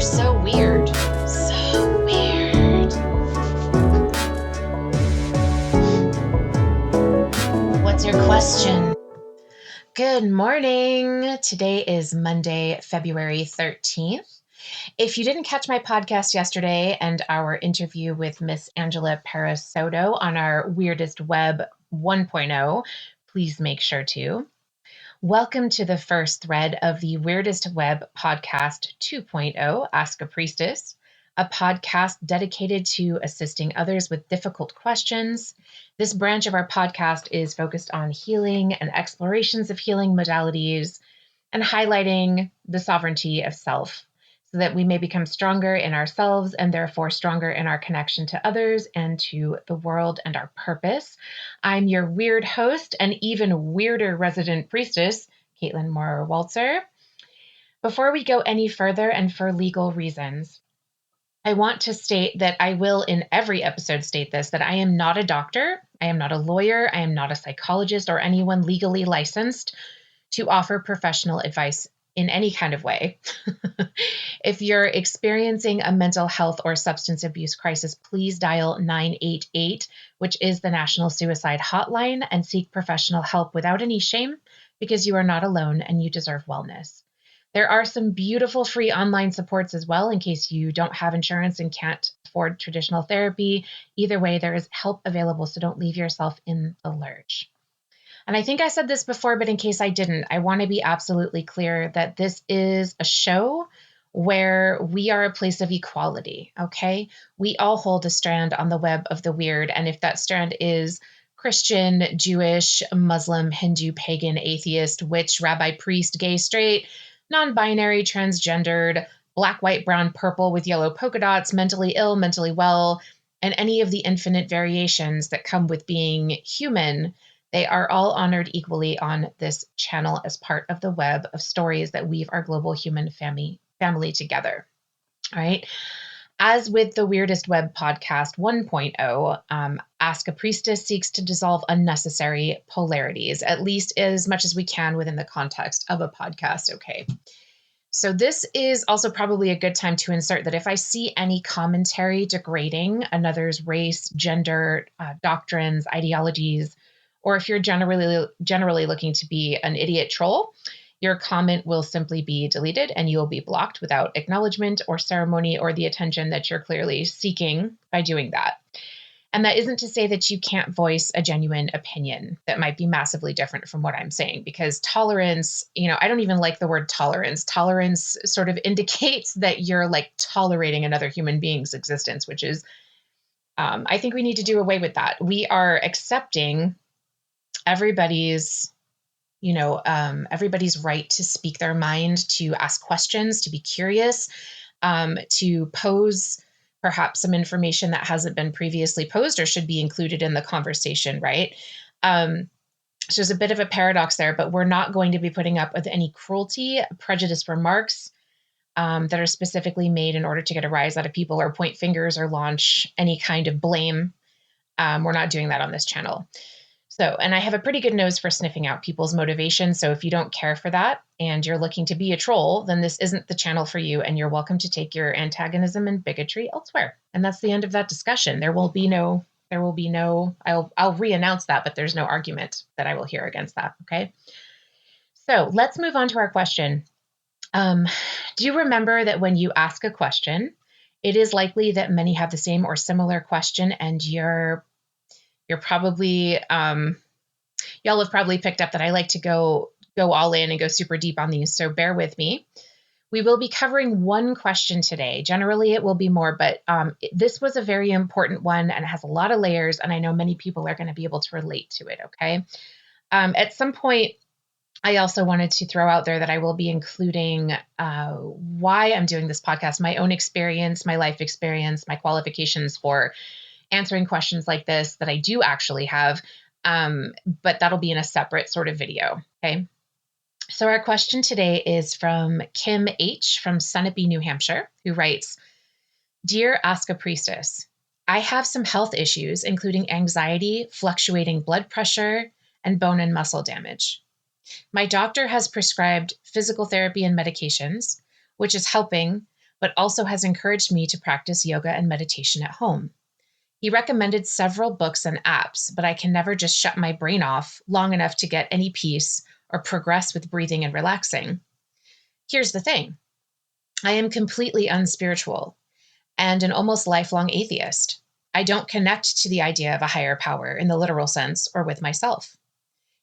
so weird. So weird. What's your question? Good morning. Today is Monday, February 13th. If you didn't catch my podcast yesterday and our interview with Miss Angela Parasoto on our Weirdest Web 1.0, please make sure to. Welcome to the first thread of the Weirdest Web podcast 2.0, Ask a Priestess, a podcast dedicated to assisting others with difficult questions. This branch of our podcast is focused on healing and explorations of healing modalities and highlighting the sovereignty of self so that we may become stronger in ourselves and therefore stronger in our connection to others and to the world and our purpose. I'm your weird host and even weirder resident priestess, Caitlin Moore-Waltzer. Before we go any further, and for legal reasons, I want to state that I will in every episode state this, that I am not a doctor, I am not a lawyer, I am not a psychologist or anyone legally licensed to offer professional advice in any kind of way. If you're experiencing a mental health or substance abuse crisis, please dial 988, which is the National Suicide Hotline, and seek professional help without any shame because you are not alone and you deserve wellness. There are some beautiful free online supports as well in case you don't have insurance and can't afford traditional therapy. Either way, there is help available, so don't leave yourself in the lurch. And I think I said this before, but in case I didn't, I want to be absolutely clear that this is a show where we are a place of equality, okay? We all hold a strand on the web of the weird, and if that strand is Christian, Jewish, Muslim, Hindu, pagan, atheist, witch, rabbi, priest, gay, straight, non-binary, transgendered, black, white, brown, purple with yellow polka dots, mentally ill, mentally well, and any of the infinite variations that come with being human, they are all honored equally on this channel as part of the web of stories that weave our global human family together. All right. As with the Weirdest Web podcast 1.0, Ask a Priestess seeks to dissolve unnecessary polarities, at least as much as we can within the context of a podcast. Okay. So this is also probably a good time to insert that if I see any commentary degrading another's race, gender, doctrines, ideologies, or if you're generally looking to be an idiot troll, your comment will simply be deleted and you will be blocked without acknowledgement or ceremony or the attention that you're clearly seeking by doing that. And that isn't to say that you can't voice a genuine opinion that might be massively different from what I'm saying, because tolerance, I don't even like the word tolerance. Tolerance sort of indicates that you're like tolerating another human being's existence, which is, I think we need to do away with that. We are accepting everybody's right to speak their mind, to ask questions, to be curious, to pose perhaps some information that hasn't been previously posed or should be included in the conversation, right? So there's a bit of a paradox there, but we're not going to be putting up with any cruelty, prejudiced remarks that are specifically made in order to get a rise out of people or point fingers or launch any kind of blame. We're not doing that on this channel. So, and I have a pretty good nose for sniffing out people's motivation. So if you don't care for that and you're looking to be a troll, then this isn't the channel for you, and you're welcome to take your antagonism and bigotry elsewhere. And that's the end of that discussion. I'll re-announce that, but there's no argument that I will hear against that. Okay. So let's move on to our question. Do you remember that when you ask a question, it is likely that many have the same or similar question, and you're probably, y'all have probably picked up that I like to go all in and go super deep on these. So bear with me. We will be covering one question today. Generally, it will be more, but this was a very important one and it has a lot of layers. And I know many people are going to be able to relate to it. Okay. At some point, I also wanted to throw out there that I will be including why I'm doing this podcast, my own experience, my life experience, my qualifications for answering questions like this that I do actually have, but that'll be in a separate sort of video, okay? So our question today is from Kim H. from Sunapee, New Hampshire, who writes, "Dear Ask a Priestess, I have some health issues, including anxiety, fluctuating blood pressure, and bone and muscle damage. My doctor has prescribed physical therapy and medications, which is helping, but also has encouraged me to practice yoga and meditation at home. He recommended several books and apps, but I can never just shut my brain off long enough to get any peace or progress with breathing and relaxing. Here's the thing. I am completely unspiritual and an almost lifelong atheist. I don't connect to the idea of a higher power in the literal sense or with myself.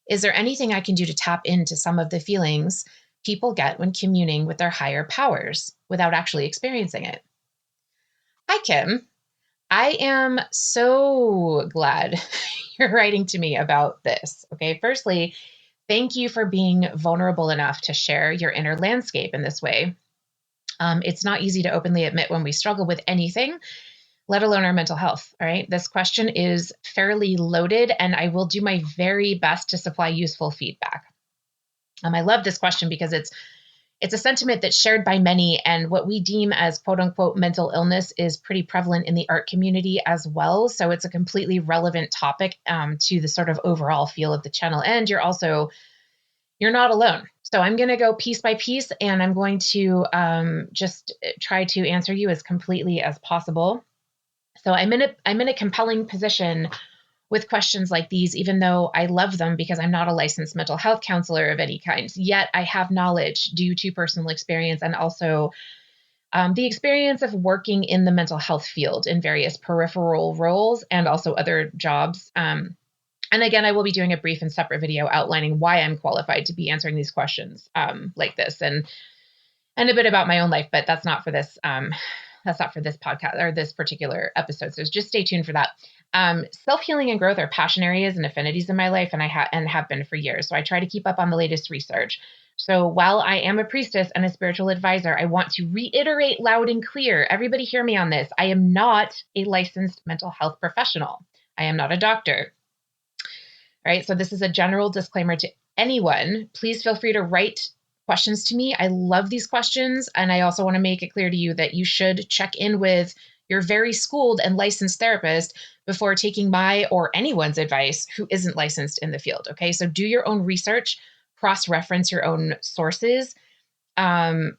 Is there anything I can do to tap into some of the feelings people get when communing with their higher powers without actually experiencing it? Hi, Kim. I am so glad you're writing to me about this. Okay, firstly, thank you for being vulnerable enough to share your inner landscape in this way. It's not easy to openly admit when we struggle with anything, let alone our mental health. All right. This question is fairly loaded, and I will do my very best to supply useful feedback. I love this question because it's a sentiment that's shared by many, and what we deem as quote unquote mental illness is pretty prevalent in the art community as well. So it's a completely relevant topic to the sort of overall feel of the channel. And you're not alone. So I'm going to go piece by piece, and I'm going to just try to answer you as completely as possible. So I'm in a compelling position with questions like these, even though I love them because I'm not a licensed mental health counselor of any kind. Yet I have knowledge due to personal experience and also the experience of working in the mental health field in various peripheral roles and also other jobs. And again, I will be doing a brief and separate video outlining why I'm qualified to be answering these questions like this, and a bit about my own life, but that's not for this. That's not for this podcast or this particular episode. So just stay tuned for that. Self-healing and growth are passion areas and affinities in my life, and have been for years. So I try to keep up on the latest research. So while I am a priestess and a spiritual advisor, I want to reiterate loud and clear. Everybody hear me on this. I am not a licensed mental health professional. I am not a doctor. All right. So this is a general disclaimer to anyone. Please feel free to write questions to me. I love these questions. And I also want to make it clear to you that you should check in with your very schooled and licensed therapist before taking my or anyone's advice who isn't licensed in the field. Okay. So do your own research, cross-reference your own sources, and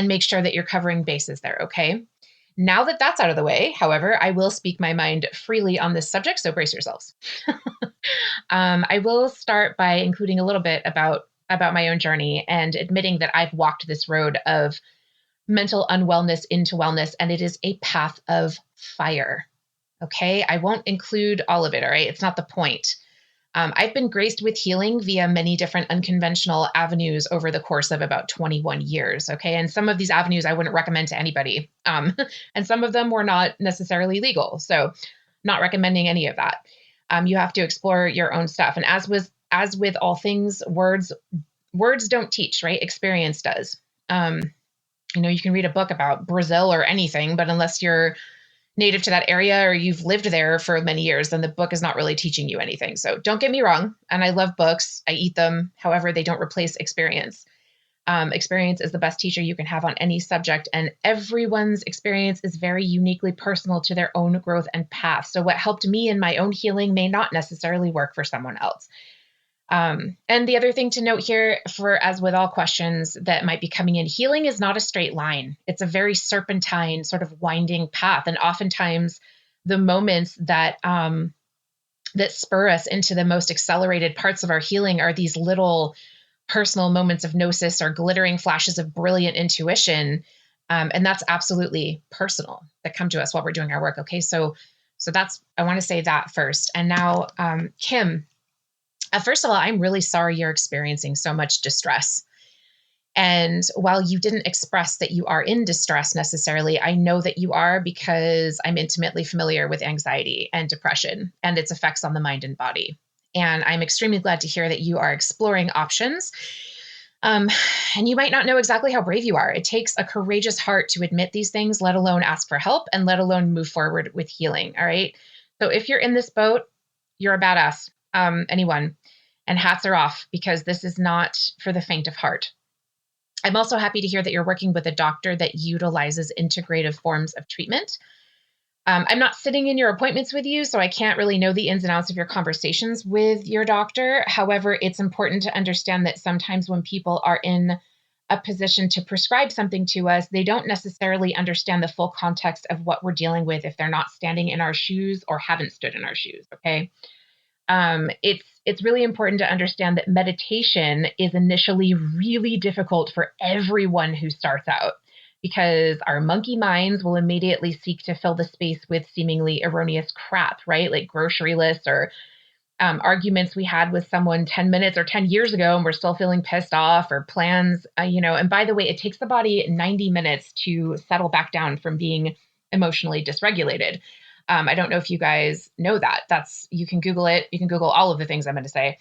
make sure that you're covering bases there. Okay. Now that that's out of the way, however, I will speak my mind freely on this subject. So brace yourselves. I will start by including a little bit about my own journey and admitting that I've walked this road of mental unwellness into wellness, and it is a path of fire. Okay. I won't include all of it. All right. It's not the point. I've been graced with healing via many different unconventional avenues over the course of about 21 years. Okay. And some of these avenues I wouldn't recommend to anybody. And some of them were not necessarily legal. So not recommending any of that. You have to explore your own stuff. And as with all things, words don't teach, right? Experience does. You can read a book about Brazil or anything, but unless you're native to that area or you've lived there for many years, then the book is not really teaching you anything. So don't get me wrong. And I love books. I eat them. However, they don't replace experience. Experience is the best teacher you can have on any subject, and everyone's experience is very uniquely personal to their own growth and path. So what helped me in my own healing may not necessarily work for someone else. And the other thing to note here, as with all questions that might be coming in, healing is not a straight line. It's a very serpentine sort of winding path. And oftentimes the moments that spur us into the most accelerated parts of our healing are these little personal moments of gnosis or glittering flashes of brilliant intuition. And that's absolutely personal that come to us while we're doing our work. Okay. So I want to say that first. And now, Kim, first of all, I'm really sorry you're experiencing so much distress. And while you didn't express that you are in distress necessarily, I know that you are because I'm intimately familiar with anxiety and depression and its effects on the mind and body. And I'm extremely glad to hear that you are exploring options. And you might not know exactly how brave you are. It takes a courageous heart to admit these things, let alone ask for help and let alone move forward with healing. All right. So if you're in this boat, you're a badass. Anyone. And hats are off because this is not for the faint of heart. I'm also happy to hear that you're working with a doctor that utilizes integrative forms of treatment. I'm not sitting in your appointments with you, so I can't really know the ins and outs of your conversations with your doctor. However, it's important to understand that sometimes when people are in a position to prescribe something to us, they don't necessarily understand the full context of what we're dealing with if they're not standing in our shoes or haven't stood in our shoes. Okay. It's really important to understand that meditation is initially really difficult for everyone who starts out because our monkey minds will immediately seek to fill the space with seemingly erroneous crap, right? Like grocery lists or arguments we had with someone 10 minutes or 10 years ago and we're still feeling pissed off, or plans, and by the way, it takes the body 90 minutes to settle back down from being emotionally dysregulated. I don't know if you guys know that. You can Google it. You can Google all of the things I'm going to say.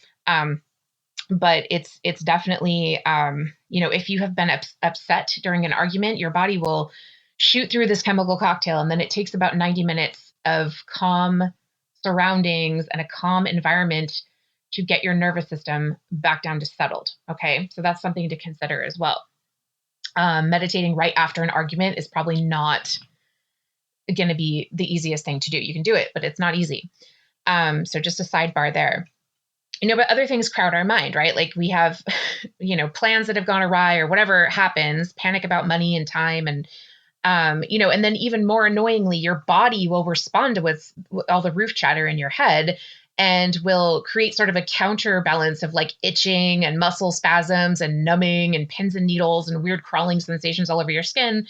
But it's definitely, if you have been upset during an argument, your body will shoot through this chemical cocktail. And then it takes about 90 minutes of calm surroundings and a calm environment to get your nervous system back down to settled. Okay. So that's something to consider as well. Meditating right after an argument is probably not going to be the easiest thing to do. You can do it, but it's not easy. So just a sidebar there. But other things crowd our mind, right? Like we have, plans that have gone awry or whatever happens, panic about money and time. And, and then even more annoyingly, your body will respond to with all the roof chatter in your head and will create sort of a counterbalance of like itching and muscle spasms and numbing and pins and needles and weird crawling sensations all over your skin.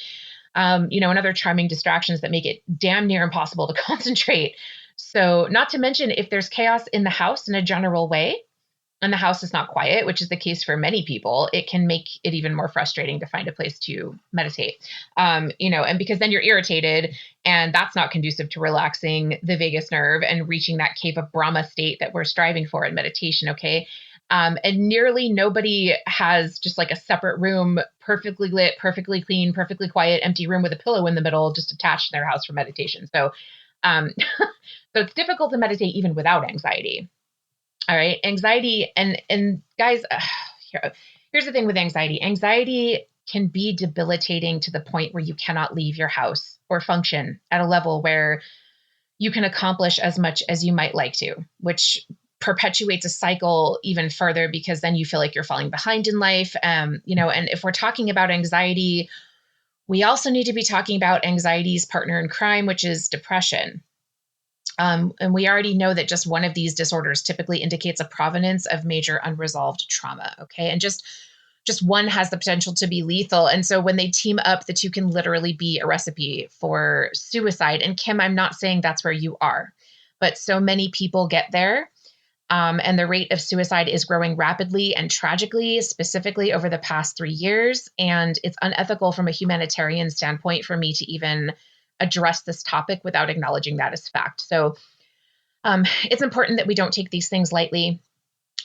And other charming distractions that make it damn near impossible to concentrate. So not to mention if there's chaos in the house in a general way, and the house is not quiet, which is the case for many people, it can make it even more frustrating to find a place to meditate. And because then you're irritated, and that's not conducive to relaxing the vagus nerve and reaching that cave of Brahma state that we're striving for in meditation. Okay. And nearly nobody has just like a separate room, perfectly lit, perfectly clean, perfectly quiet, empty room with a pillow in the middle, just attached to their house for meditation. So, so it's difficult to meditate even without anxiety. All right. Anxiety and guys, here's the thing with anxiety. Anxiety can be debilitating to the point where you cannot leave your house or function at a level where you can accomplish as much as you might like to, which perpetuates a cycle even further because then you feel like you're falling behind in life. And if we're talking about anxiety, we also need to be talking about anxiety's partner in crime, which is depression. And we already know that just one of these disorders typically indicates a provenance of major unresolved trauma. Okay. And just one has the potential to be lethal. And so when they team up, the two can literally be a recipe for suicide. And Kim, I'm not saying that's where you are, but so many people get there. And the rate of suicide is growing rapidly and tragically, specifically over the past 3 years. And it's unethical from a humanitarian standpoint for me to even address this topic without acknowledging that as fact. So it's important that we don't take these things lightly.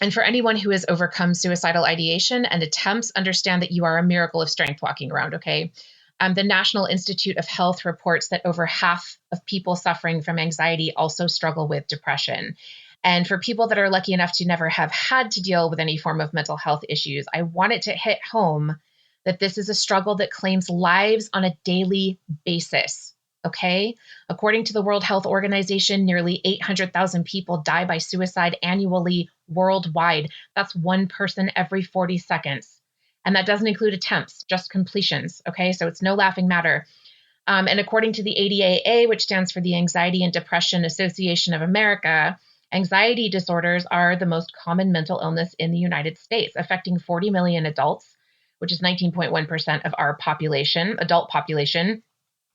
And for anyone who has overcome suicidal ideation and attempts, understand that you are a miracle of strength walking around, okay? The National Institute of Health reports that over half of people suffering from anxiety also struggle with depression. And for people that are lucky enough to never have had to deal with any form of mental health issues, I want it to hit home that this is a struggle that claims lives on a daily basis. Okay. According to the World Health Organization, nearly 800,000 people die by suicide annually worldwide. That's one person every 40 seconds. And that doesn't include attempts, just completions. Okay. So it's no laughing matter. And according to the ADAA, which stands for the Anxiety and Depression Association of America, anxiety disorders are the most common mental illness in the United States, affecting 40 million adults, which is 19.1% of our population, adult population,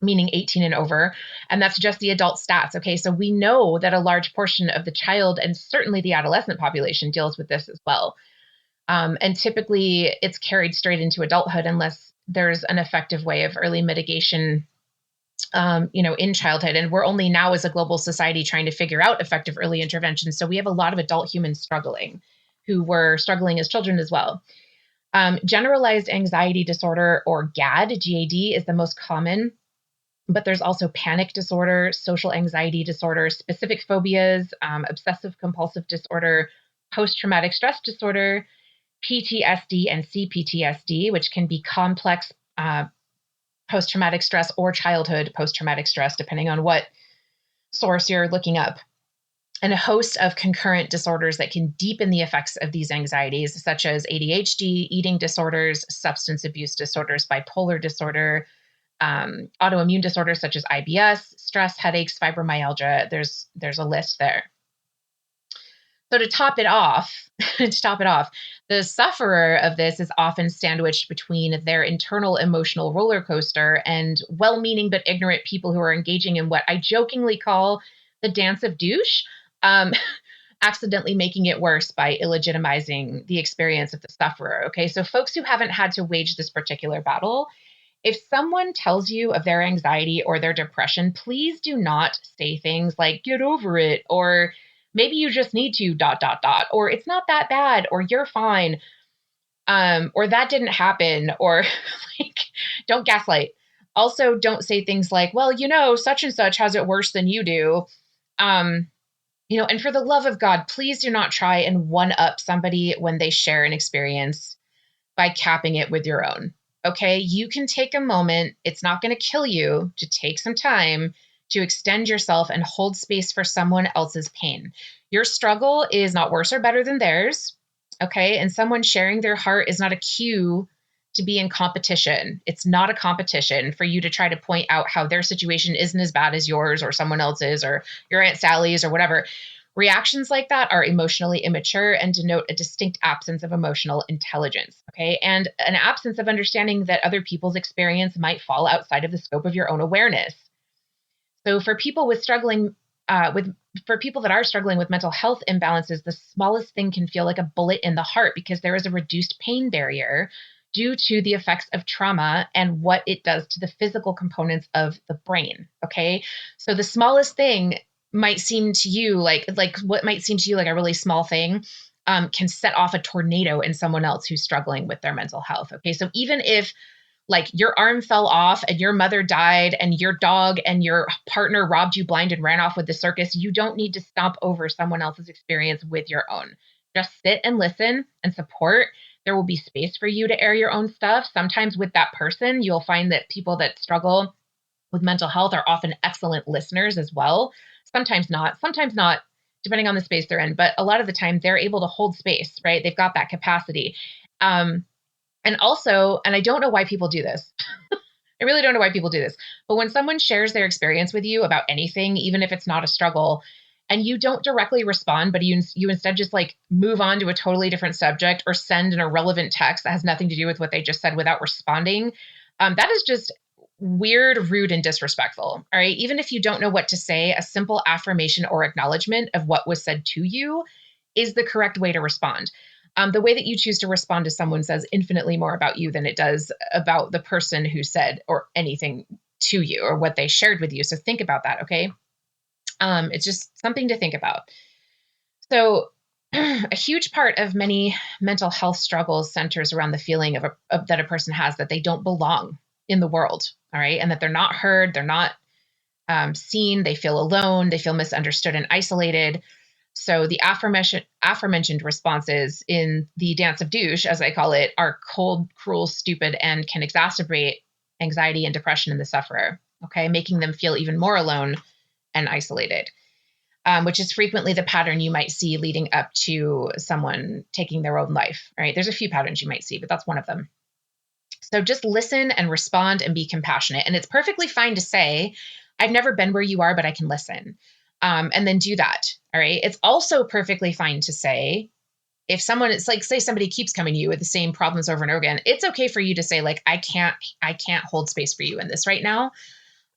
meaning 18 and over. And that's just the adult stats. Okay. So we know that a large portion of the child and certainly the adolescent population deals with this as well. And typically it's carried straight into adulthood unless there's an effective way of early mitigation, in childhood. And we're only now as a global society trying to figure out effective early intervention. So we have a lot of adult humans struggling who were struggling as children as well. Generalized anxiety disorder, or GAD, GAD, is the most common. But there's also panic disorder, social anxiety disorder, specific phobias, obsessive compulsive disorder, post-traumatic stress disorder, PTSD, and CPTSD, which can be complex post-traumatic stress or childhood post-traumatic stress, depending on what source you're looking up. and a host of concurrent disorders that can deepen the effects of these anxieties, such as ADHD, eating disorders, substance abuse disorders, bipolar disorder, autoimmune disorders such as IBS, stress, headaches, fibromyalgia. There's a list there. So to top it off, the sufferer of this is often sandwiched between their internal emotional roller coaster and well-meaning but ignorant people who are engaging in what I jokingly call the dance of douche, um, accidentally making it worse by illegitimizing the experience of the sufferer. Okay, so folks who haven't had to wage this particular battle, if someone tells you of their anxiety or their depression, please do not say things like, get over it, or maybe you just need to, dot, dot, dot, or it's not that bad, or you're fine, or that didn't happen, or like, don't gaslight. Also, don't say things like, well, such and such has it worse than you do. Um, and for the love of God, please do not try and one up somebody when they share an experience by capping it with your own. Okay, you can take a moment. It's not going to kill you to take some time to extend yourself and hold space for someone else's pain. Your struggle is not worse or better than theirs. Okay, and someone sharing their heart is not a cue to be in competition. It's not a competition for you to try to point out how their situation isn't as bad as yours or someone else's or your Aunt Sally's or whatever. Reactions like that are emotionally immature and denote a distinct absence of emotional intelligence, okay? And an absence of understanding that other people's experience might fall outside of the scope of your own awareness. So for people for people that are struggling with mental health imbalances, the smallest thing can feel like a bullet in the heart because there is a reduced pain barrier due to the effects of trauma and what it does to the physical components of the brain. Okay. So the smallest thing might seem to you like what might seem to you like a really small thing can set off a tornado in someone else who's struggling with their mental health. Okay. So even if like your arm fell off and your mother died and your dog and your partner robbed you blind and ran off with the circus, you don't need to stomp over someone else's experience with your own. Just sit and listen and support. There will be space for you to air your own stuff. Sometimes with that person, you'll find that people that struggle with mental health are often excellent listeners as well. Sometimes not, depending on the space they're in. But a lot of the time, they're able to hold space, right? They've got that capacity. And also, and I don't know why people do this. I really don't know why people do this. But when someone shares their experience with you about anything, even if it's not a struggle, and you don't directly respond, but you instead just like move on to a totally different subject or send an irrelevant text that has nothing to do with what they just said without responding, that is just weird, rude, and disrespectful. All right. Even if you don't know what to say, a simple affirmation or acknowledgement of what was said to you is the correct way to respond. The way that you choose to respond to someone says infinitely more about you than it does about the person who said or anything to you or what they shared with you. So think about that, okay? It's just something to think about. So a huge part of many mental health struggles centers around the feeling that a person has that they don't belong in the world, all right? And that they're not heard, they're not seen, they feel alone, they feel misunderstood and isolated. So the aforementioned responses in the dance of douche, as I call it, are cold, cruel, stupid, and can exacerbate anxiety and depression in the sufferer, okay, making them feel even more alone and isolated, which is frequently the pattern you might see leading up to someone taking their own life, right? There's a few patterns you might see, but that's one of them. So just listen and respond and be compassionate. And it's perfectly fine to say, I've never been where you are, but I can listen. And then do that. All right. It's also perfectly fine to say, if someone, it's like, say somebody keeps coming to you with the same problems over and over again, it's okay for you to say like, I can't hold space for you in this right now.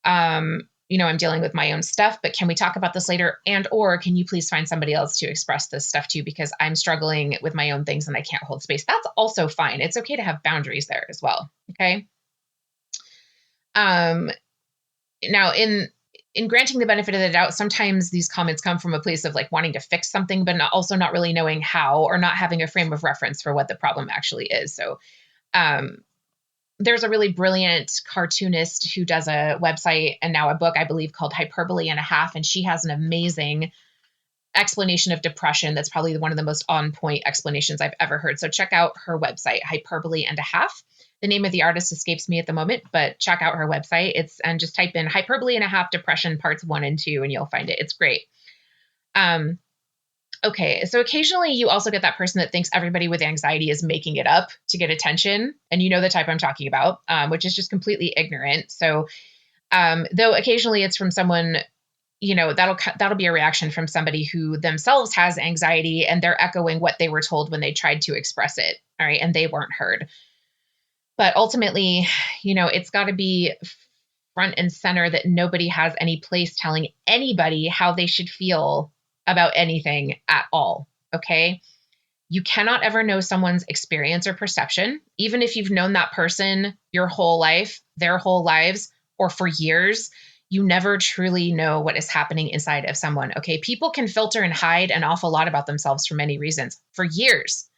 I'm dealing with my own stuff, but can we talk about this later? And, or can you please find somebody else to express this stuff to, because I'm struggling with my own things and I can't hold space. That's also fine. It's okay to have boundaries there as well. Okay. Now in granting the benefit of the doubt, sometimes these comments come from a place of like wanting to fix something, but also not really knowing how, or not having a frame of reference for what the problem actually is. So, there's a really brilliant cartoonist who does a website and now a book, I believe, called Hyperbole and a Half. And she has an amazing explanation of depression. That's probably one of the most on point explanations I've ever heard. So check out her website, Hyperbole and a Half. The name of the artist escapes me at the moment, but check out her website. And just type in Hyperbole and a Half depression parts 1 and 2, and you'll find it. It's great. Um, okay, so occasionally you also get that person that thinks everybody with anxiety is making it up to get attention. And you know the type I'm talking about, which is just completely ignorant. So, though occasionally it's from someone, that'll be a reaction from somebody who themselves has anxiety and they're echoing what they were told when they tried to express it. All right. And they weren't heard. But ultimately, it's got to be front and center that nobody has any place telling anybody how they should feel about anything at all. Okay. You cannot ever know someone's experience or perception, even if you've known that person your whole life, their whole lives, or for years. You never truly know what is happening inside of someone. Okay. People can filter and hide an awful lot about themselves for many reasons for years,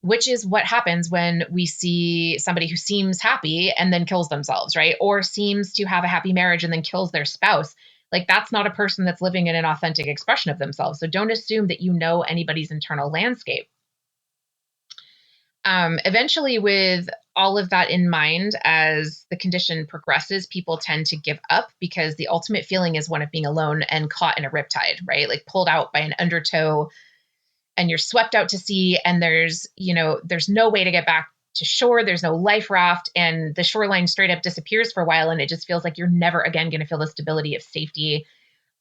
which is what happens when we see somebody who seems happy and then kills themselves, right? Or seems to have a happy marriage and then kills their spouse. Like, that's not a person that's living in an authentic expression of themselves. So don't assume that you know anybody's internal landscape. Eventually, with all of that in mind, as the condition progresses, people tend to give up because the ultimate feeling is one of being alone and caught in a riptide, right? Like pulled out by an undertow, and you're swept out to sea, and there's no way to get back to shore. There's no life raft, and the shoreline straight up disappears for a while, and it just feels like you're never again going to feel the stability of safety,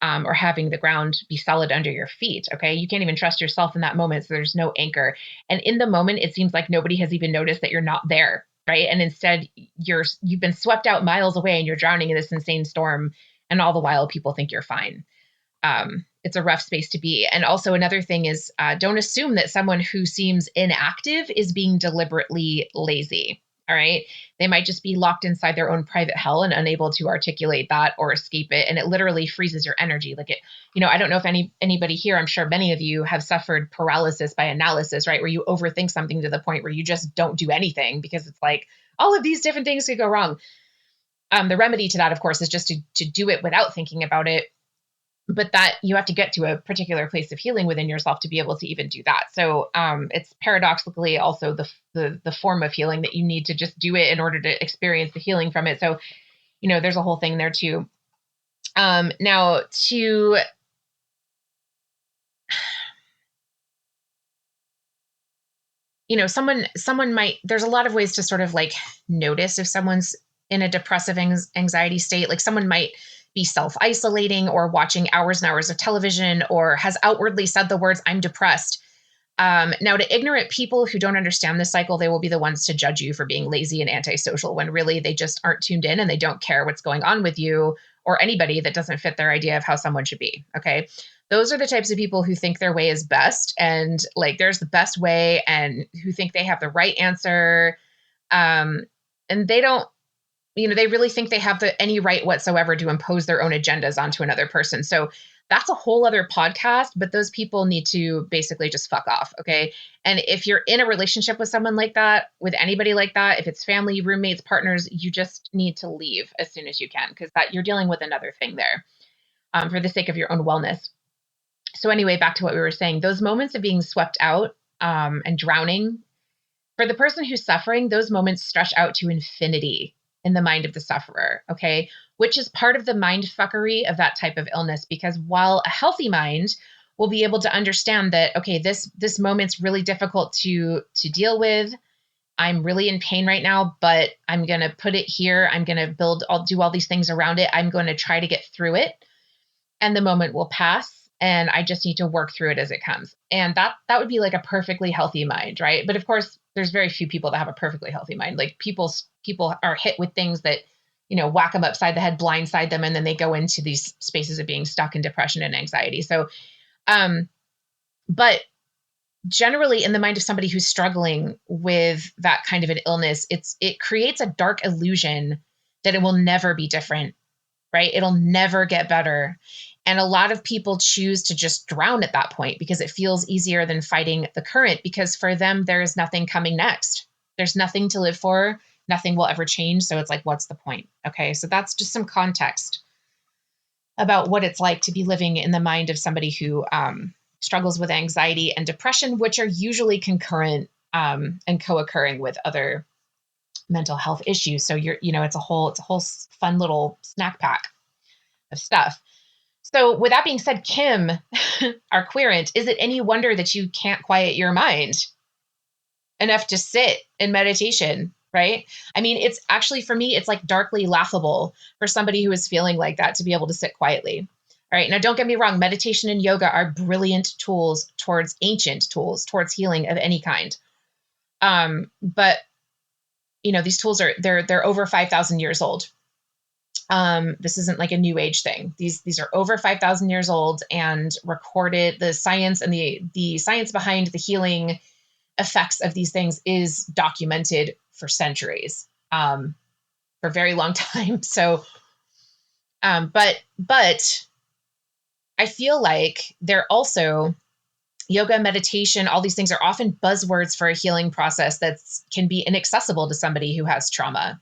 or having the ground be solid under your feet. Okay. You can't even trust yourself in that moment. So there's no anchor. And in the moment, it seems like nobody has even noticed that you're not there. Right. And instead you've been swept out miles away and you're drowning in this insane storm. And all the while people think you're fine. It's a rough space to be. And also another thing is, don't assume that someone who seems inactive is being deliberately lazy. All right. They might just be locked inside their own private hell and unable to articulate that or escape it. And it literally freezes your energy. Like I don't know if anybody here, I'm sure many of you have suffered paralysis by analysis, right? Where you overthink something to the point where you just don't do anything because it's like all of these different things could go wrong. The remedy to that, of course, is just to do it without thinking about it. But that you have to get to a particular place of healing within yourself to be able to even do that. So it's paradoxically also the form of healing that you need to just do it in order to experience the healing from it. So, there's a whole thing there too. Now to, someone might, there's a lot of ways to sort of like notice if someone's in a depressive anxiety state. Like someone might be self-isolating or watching hours and hours of television or has outwardly said the words, "I'm depressed." Now, to ignorant people who don't understand this cycle, they will be the ones to judge you for being lazy and antisocial when really they just aren't tuned in and they don't care what's going on with you or anybody that doesn't fit their idea of how someone should be. Okay. Those are the types of people who think their way is best and like there's the best way and who think they have the right answer. And they don't, they really think they have any right whatsoever to impose their own agendas onto another person. So that's a whole other podcast, but those people need to basically just fuck off. Okay. And if you're in a relationship with someone like that, with anybody like that, if it's family, roommates, partners, you just need to leave as soon as you can, because that you're dealing with another thing there, for the sake of your own wellness. So anyway, back to what we were saying, those moments of being swept out, and drowning, for the person who's suffering, those moments stretch out to infinity in the mind of the sufferer, okay? Which is part of the mind fuckery of that type of illness, because while a healthy mind will be able to understand that, okay, this moment's really difficult to deal with. I'm really in pain right now, but I'm going to put it here. I'll do all these things around it. I'm going to try to get through it, and the moment will pass. And I just need to work through it as it comes. And that would be like a perfectly healthy mind, right? But of course, there's very few people that have a perfectly healthy mind. Like people are hit with things that, whack them upside the head, blindside them, and then they go into these spaces of being stuck in depression and anxiety. So, but generally in the mind of somebody who's struggling with that kind of an illness, it creates a dark illusion that it will never be different, right? It'll never get better. And a lot of people choose to just drown at that point because it feels easier than fighting the current, because for them, there is nothing coming next. There's nothing to live for. Nothing will ever change. So it's like, what's the point? Okay. So that's just some context about what it's like to be living in the mind of somebody who struggles with anxiety and depression, which are usually concurrent and co-occurring with other mental health issues. So it's a whole fun little snack pack of stuff. So with that being said, Kim, our querent, is it any wonder that you can't quiet your mind enough to sit in meditation, right? I mean, it's actually, for me, it's like darkly laughable for somebody who is feeling like that to be able to sit quietly. All right. Now, don't get me wrong. Meditation and yoga are brilliant tools towards ancient tools towards healing of any kind. But these tools they're over 5,000 years old. This isn't like a new age thing. These are over 5,000 years old and recorded. The science and the science behind the healing effects of these things is documented for centuries, for a very long time. So, but I feel like they're also yoga, meditation, all these things are often buzzwords for a healing process that can be inaccessible to somebody who has trauma.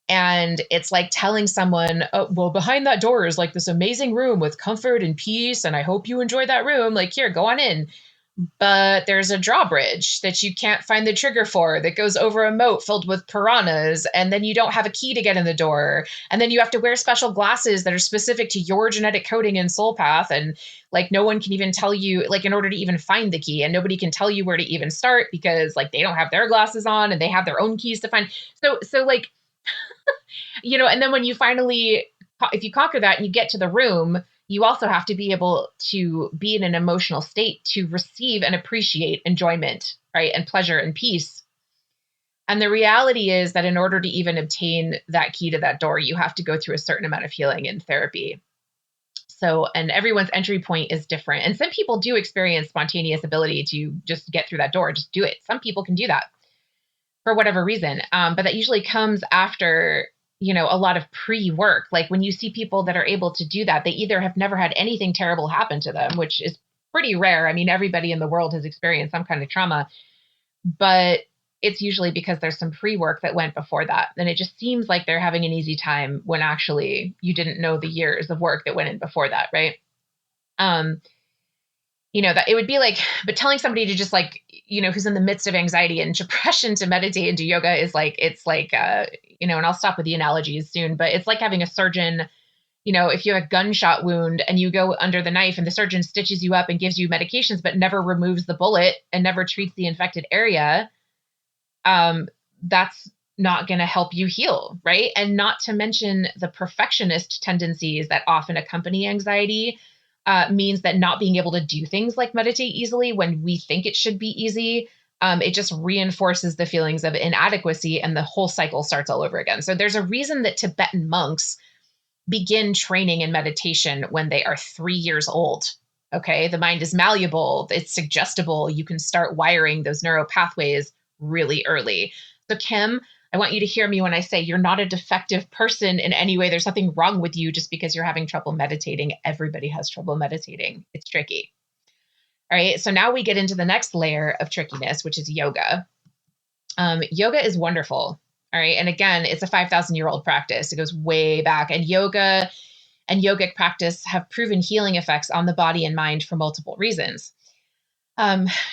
And it's like telling someone, oh, well, behind that door is like this amazing room with comfort and peace. And I hope you enjoy that room. Like, here, go on in. But there's a drawbridge that you can't find the trigger for that goes over a moat filled with piranhas. And then you don't have a key to get in the door. And then you have to wear special glasses that are specific to your genetic coding and soul path. And like, no one can even tell you, like, in order to even find the key, and nobody can tell you where to even start because like they don't have their glasses on and they have their own keys to find. So like, and then when you finally, if you conquer that and you get to the room, you also have to be able to be in an emotional state to receive and appreciate enjoyment, right? And pleasure and peace. And the reality is that in order to even obtain that key to that door, you have to go through a certain amount of healing and therapy. So, and everyone's entry point is different. And some people do experience spontaneous ability to just get through that door, just do it. Some people can do that for whatever reason. But that usually comes after, a lot of pre-work. Like when you see people that are able to do that, they either have never had anything terrible happen to them, which is pretty rare. I mean, everybody in the world has experienced some kind of trauma, but it's usually because there's some pre-work that went before that. And it just seems like they're having an easy time when actually you didn't know the years of work that went in before that, right? That it would be like, but telling somebody to just like, who's in the midst of anxiety and depression to meditate and do yoga is like, it's like, and I'll stop with the analogies soon, but it's like having a surgeon, if you have a gunshot wound and you go under the knife and the surgeon stitches you up and gives you medications, but never removes the bullet and never treats the infected area, that's not going to help you heal, right? And not to mention the perfectionist tendencies that often accompany anxiety. Means that not being able to do things like meditate easily when we think it should be easy, it just reinforces the feelings of inadequacy and the whole cycle starts all over again. So there's a reason that Tibetan monks begin training in meditation when they are 3 years old. Okay. The mind is malleable. It's suggestible. You can start wiring those neural pathways really early. So Kim, I want you to hear me when I say you're not a defective person in any way. There's nothing wrong with you just because you're having trouble meditating. Everybody has trouble meditating. It's tricky. All right. So now we get into the next layer of trickiness, which is yoga. Yoga is wonderful. All right. And again, it's a 5,000-year-old practice. It goes way back. And yoga and yogic practice have proven healing effects on the body and mind for multiple reasons.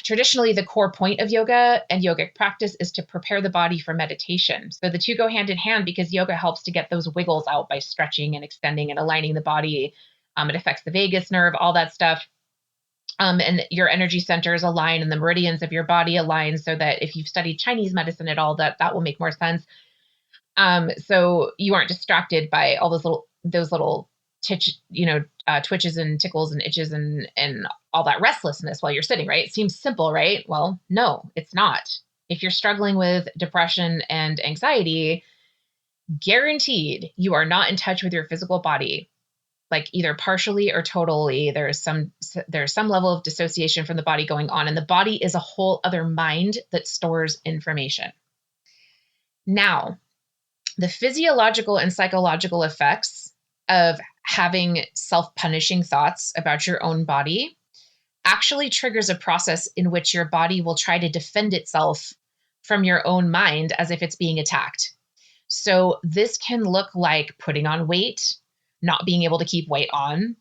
Traditionally, the core point of yoga and yogic practice is to prepare the body for meditation. So the two go hand in hand because yoga helps to get those wiggles out by stretching and extending and aligning the body. It affects the vagus nerve, all that stuff. And your energy centers align and the meridians of your body align so that if you've studied Chinese medicine at all, that will make more sense. So you aren't distracted by all those little twitches and tickles and itches and all that restlessness while you're sitting, right? It seems simple, right? Well, no, it's not. If you're struggling with depression and anxiety, guaranteed you are not in touch with your physical body, like either partially or totally. There's some level of dissociation from the body going on, and the body is a whole other mind that stores information. Now, the physiological and psychological effects of having self-punishing thoughts about your own body actually triggers a process in which your body will try to defend itself from your own mind as if it's being attacked. So this can look like putting on weight, not being able to keep weight on,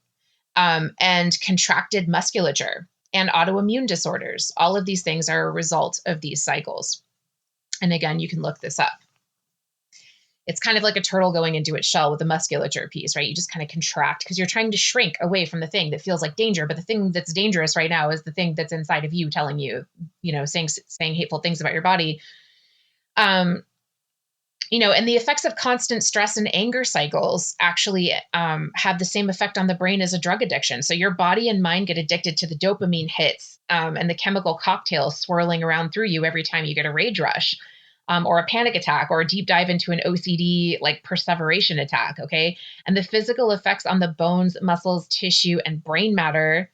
and contracted musculature and autoimmune disorders. All of these things are a result of these cycles. And again, you can look this up. It's kind of like a turtle going into its shell with a musculature piece, right? You just kind of contract because you're trying to shrink away from the thing that feels like danger. But the thing that's dangerous right now is the thing that's inside of you telling you, saying hateful things about your body. Um, and the effects of constant stress and anger cycles actually have the same effect on the brain as a drug addiction. So your body and mind get addicted to the dopamine hits and the chemical cocktail swirling around through you every time you get a rage rush or a panic attack or a deep dive into an OCD like perseveration attack. Okay. And the physical effects on the bones, muscles, tissue, and brain matter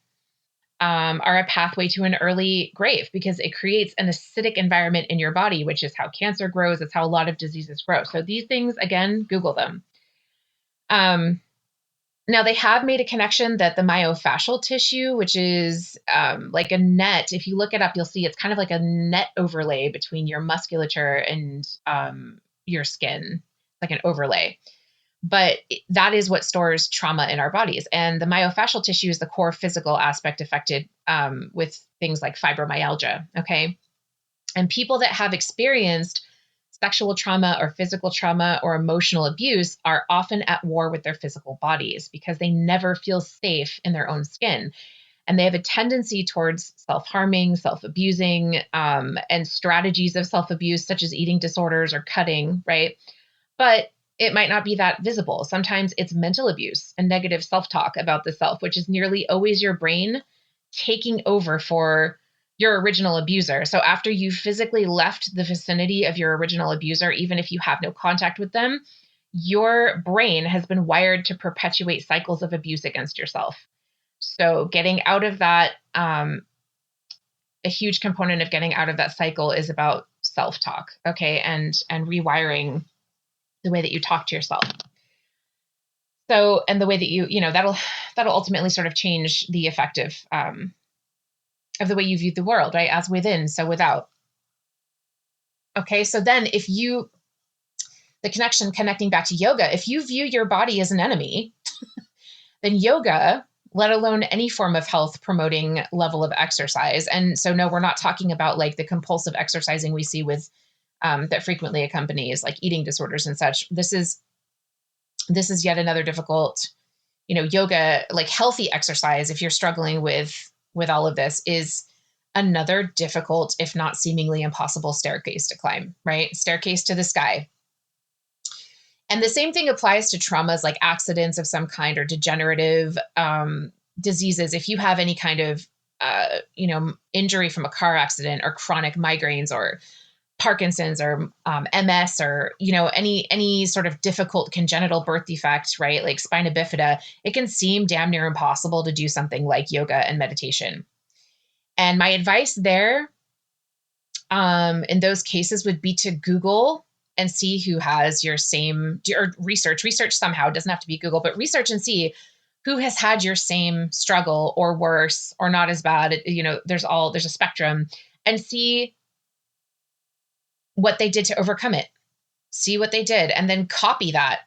are a pathway to an early grave because it creates an acidic environment in your body, which is how cancer grows. It's how a lot of diseases grow. So these things, again, Google them. Now, they have made a connection that the myofascial tissue, which is like a net, if you look it up, you'll see it's kind of like a net overlay between your musculature and your skin, like an overlay. But that is what stores trauma in our bodies. And the myofascial tissue is the core physical aspect affected with things like fibromyalgia. Okay. And people that have experienced sexual trauma or physical trauma or emotional abuse are often at war with their physical bodies because they never feel safe in their own skin. And they have a tendency towards self-harming, self-abusing, and strategies of self-abuse, such as eating disorders or cutting, right? But it might not be that visible. Sometimes it's mental abuse and negative self-talk about the self, which is nearly always your brain taking over for your original abuser. So after you physically left the vicinity of your original abuser, even if you have no contact with them, your brain has been wired to perpetuate cycles of abuse against yourself. So getting out of that, a huge component of getting out of that cycle is about self-talk, okay, and rewiring the way that you talk to yourself. So, and the way that that'll ultimately sort of change the effect of the way you view the world, right? As within, so without. Okay, so then the connecting back to yoga, if you view your body as an enemy, then yoga, let alone any form of health promoting level of exercise. And so, no, we're not talking about like the compulsive exercising we see with that frequently accompanies like eating disorders and such. This is yet another difficult, yoga, like healthy exercise. If you're struggling with all of this, is another difficult, if not seemingly impossible staircase to climb, right? Staircase to the sky. And the same thing applies to traumas like accidents of some kind or degenerative diseases. If you have any kind of, injury from a car accident or chronic migraines or Parkinson's or MS or, any sort of difficult congenital birth defect, right? Like spina bifida, it can seem damn near impossible to do something like yoga and meditation. And my advice there in those cases would be to Google and see who has your same, or research somehow. It doesn't have to be Google, but research and see who has had your same struggle or worse or not as bad. There's a spectrum, and see what they did to overcome it. See what they did and then copy that,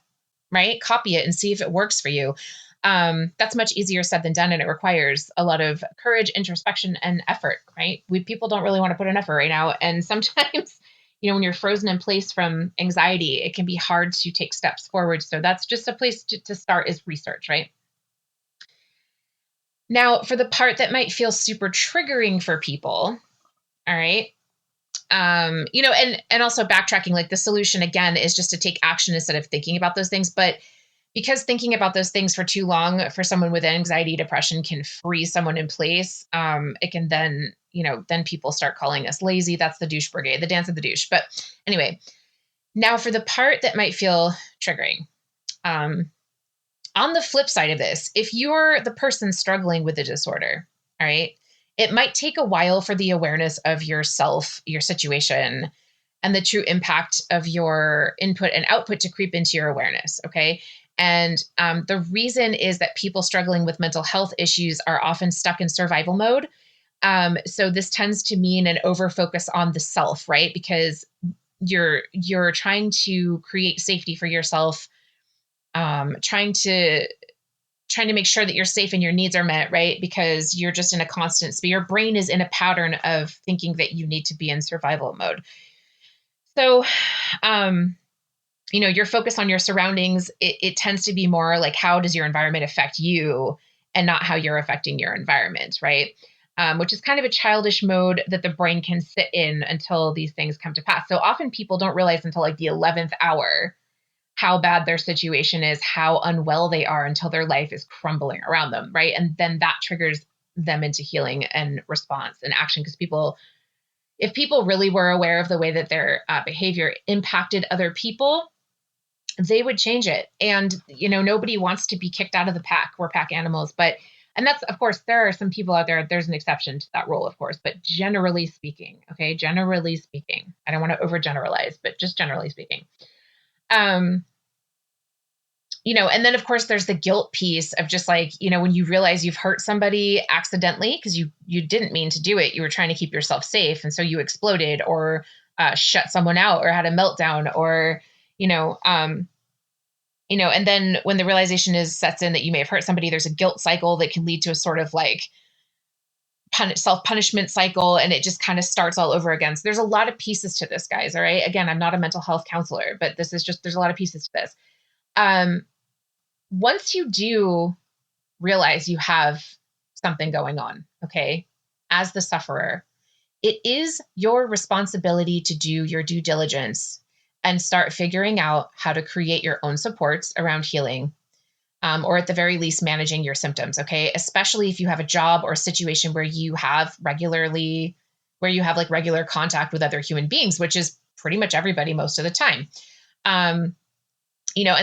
right? Copy it and see if it works for you. That's much easier said than done, and it requires a lot of courage, introspection, and effort, right? People don't really want to put in effort right now. And sometimes, when you're frozen in place from anxiety, it can be hard to take steps forward. So that's just a place to start, is research, right? Now, for the part that might feel super triggering for people, all right, and also backtracking, like the solution again is just to take action instead of thinking about those things. But because thinking about those things for too long for someone with anxiety, depression can freeze someone in place. It can then, then people start calling us lazy. That's the douche brigade, the dance of the douche. But anyway, now for the part that might feel triggering. On the flip side of this, if you're the person struggling with the disorder, all right, it might take a while for the awareness of yourself, your situation, and the true impact of your input and output to creep into your awareness. Okay. And the reason is that people struggling with mental health issues are often stuck in survival mode. So this tends to mean an overfocus on the self, right? Because you're trying to create safety for yourself, trying to make sure that you're safe and your needs are met, right? Because you're just in a constant, your brain is in a pattern of thinking that you need to be in survival mode. So, your focus on your surroundings, it tends to be more like, how does your environment affect you and not how you're affecting your environment, right? Which is kind of a childish mode that the brain can sit in until these things come to pass. So often people don't realize until like the 11th hour how bad their situation is, how unwell they are, until their life is crumbling around them, right? And then that triggers them into healing and response and action. Because if people really were aware of the way that their behavior impacted other people, they would change it. And, nobody wants to be kicked out of the pack. We're pack animals. And that's, of course, there are some people out there, there's an exception to that rule, of course, but generally speaking, okay, generally speaking, I don't want to overgeneralize, but just generally speaking. And then of course there's the guilt piece of just like, when you realize you've hurt somebody accidentally because you didn't mean to do it. You were trying to keep yourself safe. And so you exploded or shut someone out or had a meltdown or, and then when the realization sets in that you may have hurt somebody, there's a guilt cycle that can lead to a sort of like self-punishment cycle. And it just kind of starts all over again. So there's a lot of pieces to this, guys. All right. Again, I'm not a mental health counselor, but there's a lot of pieces to this. Once you do realize you have something going on, okay, as the sufferer, it is your responsibility to do your due diligence and start figuring out how to create your own supports around healing, or at the very least, managing your symptoms, okay? Especially if you have a job or a situation where you have like regular contact with other human beings, which is pretty much everybody most of the time. And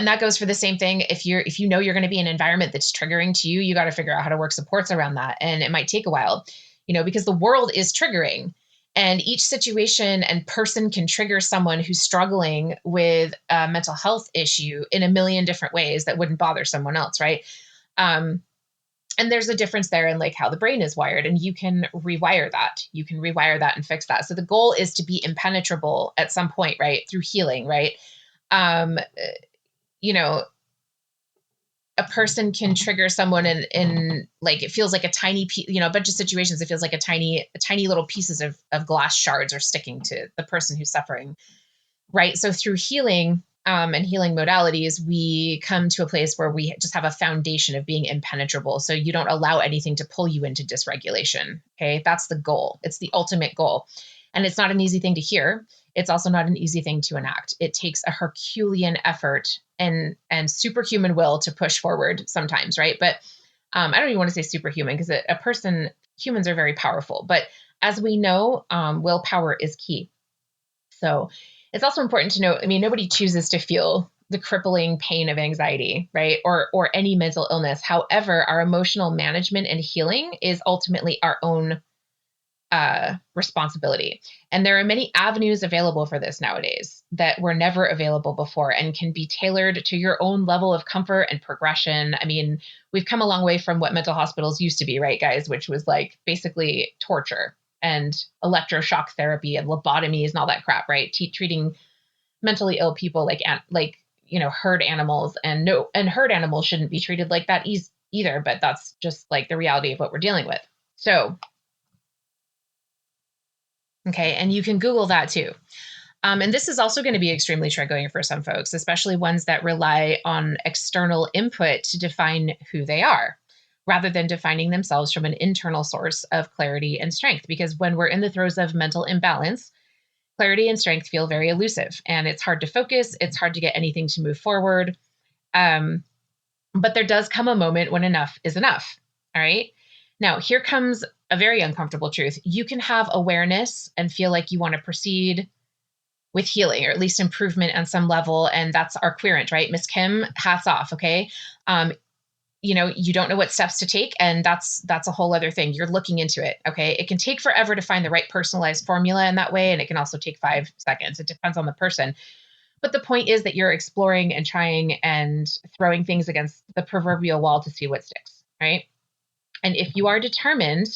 that goes for the same thing. If you're going to be in an environment that's triggering to you, you got to figure out how to work supports around that. And it might take a while, because the world is triggering, and each situation and person can trigger someone who's struggling with a mental health issue in a million different ways that wouldn't bother someone else. Right. And there's a difference there in like how the brain is wired, and you can rewire that. You can rewire that and fix that. So the goal is to be impenetrable at some point, right? Through healing, right? A person can trigger someone in like, it feels like a tiny a bunch of situations, it feels like a tiny little pieces of glass shards are sticking to the person who's suffering. Right. So through healing, and healing modalities, we come to a place where we just have a foundation of being impenetrable. So you don't allow anything to pull you into dysregulation. Okay. That's the goal. It's the ultimate goal. And it's not an easy thing to hear. It's also not an easy thing to enact. It takes a Herculean effort and superhuman will to push forward sometimes. Right. But I don't even want to say superhuman, because humans are very powerful. But as we know, willpower is key. So it's also important to note, nobody chooses to feel the crippling pain of anxiety, right? Or any mental illness. However, our emotional management and healing is ultimately our own responsibility. And there are many avenues available for this nowadays that were never available before and can be tailored to your own level of comfort and progression. We've come a long way from what mental hospitals used to be, right, guys? Which was like basically torture and electroshock therapy and lobotomies and all that crap, right? Treating mentally ill people like herd animals, and herd animals shouldn't be treated like that either, but that's just like the reality of what we're dealing with. So, okay. And you can Google that too. And this is also going to be extremely triggering for some folks, especially ones that rely on external input to define who they are, rather than defining themselves from an internal source of clarity and strength. Because when we're in the throes of mental imbalance, clarity and strength feel very elusive, and it's hard to focus. It's hard to get anything to move forward. But there does come a moment when enough is enough. All right. Now, here comes a very uncomfortable truth. You can have awareness and feel like you want to proceed with healing, or at least improvement on some level. And that's our querent, right? Miss Kim, hats off. Okay. You don't know what steps to take, and that's a whole other thing. You're looking into it. Okay. It can take forever to find the right personalized formula in that way. And it can also take 5 seconds. It depends on the person. But the point is that you're exploring and trying and throwing things against the proverbial wall to see what sticks, right? And if you are determined,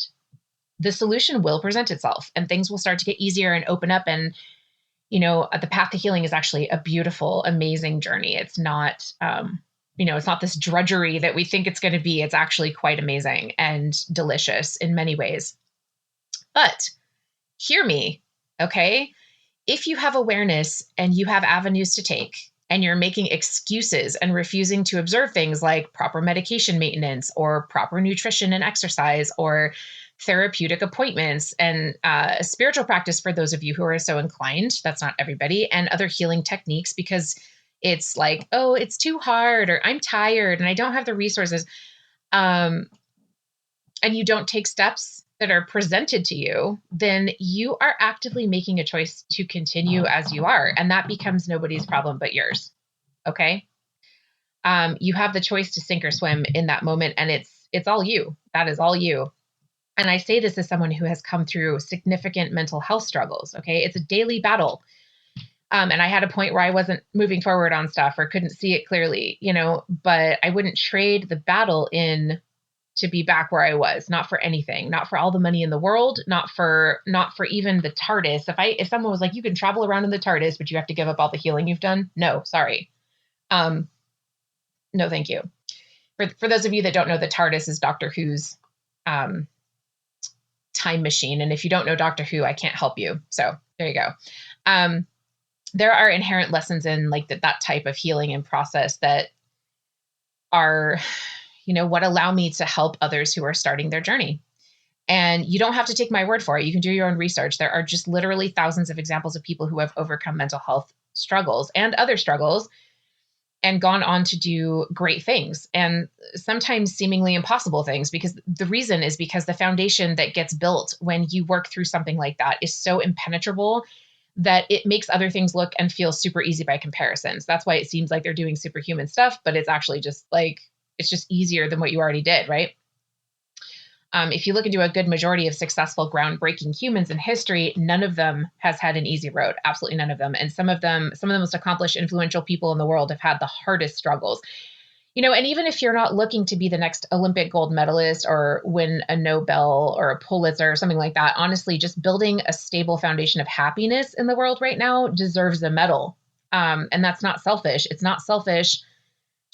the solution will present itself and things will start to get easier and open up. And, the path to healing is actually a beautiful, amazing journey. It's not, it's not this drudgery that we think it's going to be. It's actually quite amazing and delicious in many ways. But hear me, okay? If you have awareness and you have avenues to take, and you're making excuses and refusing to observe things like proper medication maintenance or proper nutrition and exercise or therapeutic appointments and spiritual practice for those of you who are so inclined, that's not everybody, and other healing techniques because it's like, oh, it's too hard or I'm tired and I don't have the resources. And you don't take steps that are presented to you, then you are actively making a choice to continue as you are. And that becomes nobody's problem but yours. Okay. You have the choice to sink or swim in that moment. And it's all you. That is all you. And I say this as someone who has come through significant mental health struggles. Okay. It's a daily battle. And I had a point where I wasn't moving forward on stuff or couldn't see it clearly, but I wouldn't trade the battle in to be back where I was, not for anything, not for all the money in the world, not for even the TARDIS. If someone was like, you can travel around in the TARDIS, but you have to give up all the healing you've done. No, sorry. No, thank you. For those of you that don't know, the TARDIS is Doctor Who's time machine. And if you don't know Doctor Who, I can't help you. So there you go. There are inherent lessons in like that type of healing and process that are, what allow me to help others who are starting their journey. And you don't have to take my word for it. You can do your own research. There are just literally thousands of examples of people who have overcome mental health struggles and other struggles and gone on to do great things and sometimes seemingly impossible things, because the reason is because the foundation that gets built when you work through something like that is so impenetrable that it makes other things look and feel super easy by comparison. So that's why it seems like they're doing superhuman stuff, but it's actually just like, it's just easier than what you already did, right? If you look into a good majority of successful, groundbreaking humans in history, none of them has had an easy road. Absolutely none of them. And some of the most accomplished, influential people in the world have had the hardest struggles. And even if you're not looking to be the next Olympic gold medalist or win a Nobel or a Pulitzer or something like that, honestly, just building a stable foundation of happiness in the world right now deserves a medal. And that's not selfish. It's not selfish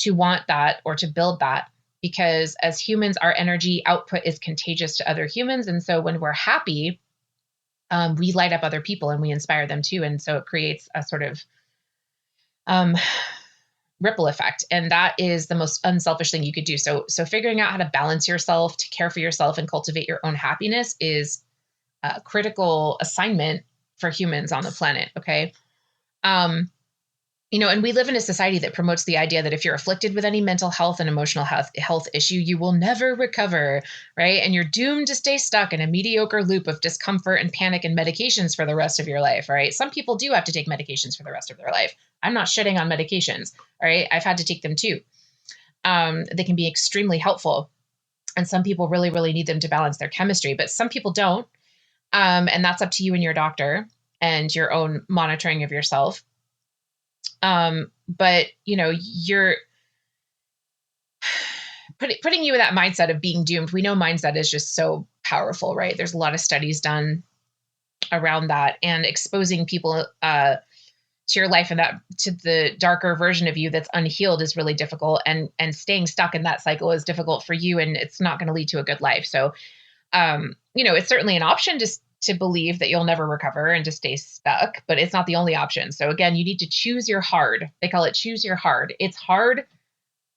to want that or to build that, because as humans, our energy output is contagious to other humans. And so when we're happy, we light up other people and we inspire them too. And so it creates a sort of ripple effect. And that is the most unselfish thing you could do. So figuring out how to balance yourself, to care for yourself and cultivate your own happiness is a critical assignment for humans on the planet. Okay. And we live in a society that promotes the idea that if you're afflicted with any mental health and emotional health issue, you will never recover, right? And you're doomed to stay stuck in a mediocre loop of discomfort and panic and medications for the rest of your life, right? Some people do have to take medications for the rest of their life. I'm not shitting on medications, all right? I've had to take them too. They can be extremely helpful. And some people really, really need them to balance their chemistry, but some people don't. And that's up to you and your doctor and your own monitoring of yourself. But you're putting you in that mindset of being doomed. We know mindset is just so powerful, right? There's a lot of studies done around that, and exposing people to your life and that to the darker version of you that's unhealed is really difficult. And staying stuck in that cycle is difficult for you, and it's not going to lead to a good life. So, it's certainly an option to believe that you'll never recover and to stay stuck, but it's not the only option. So again, you need to choose your hard. They call it choose your hard. It's hard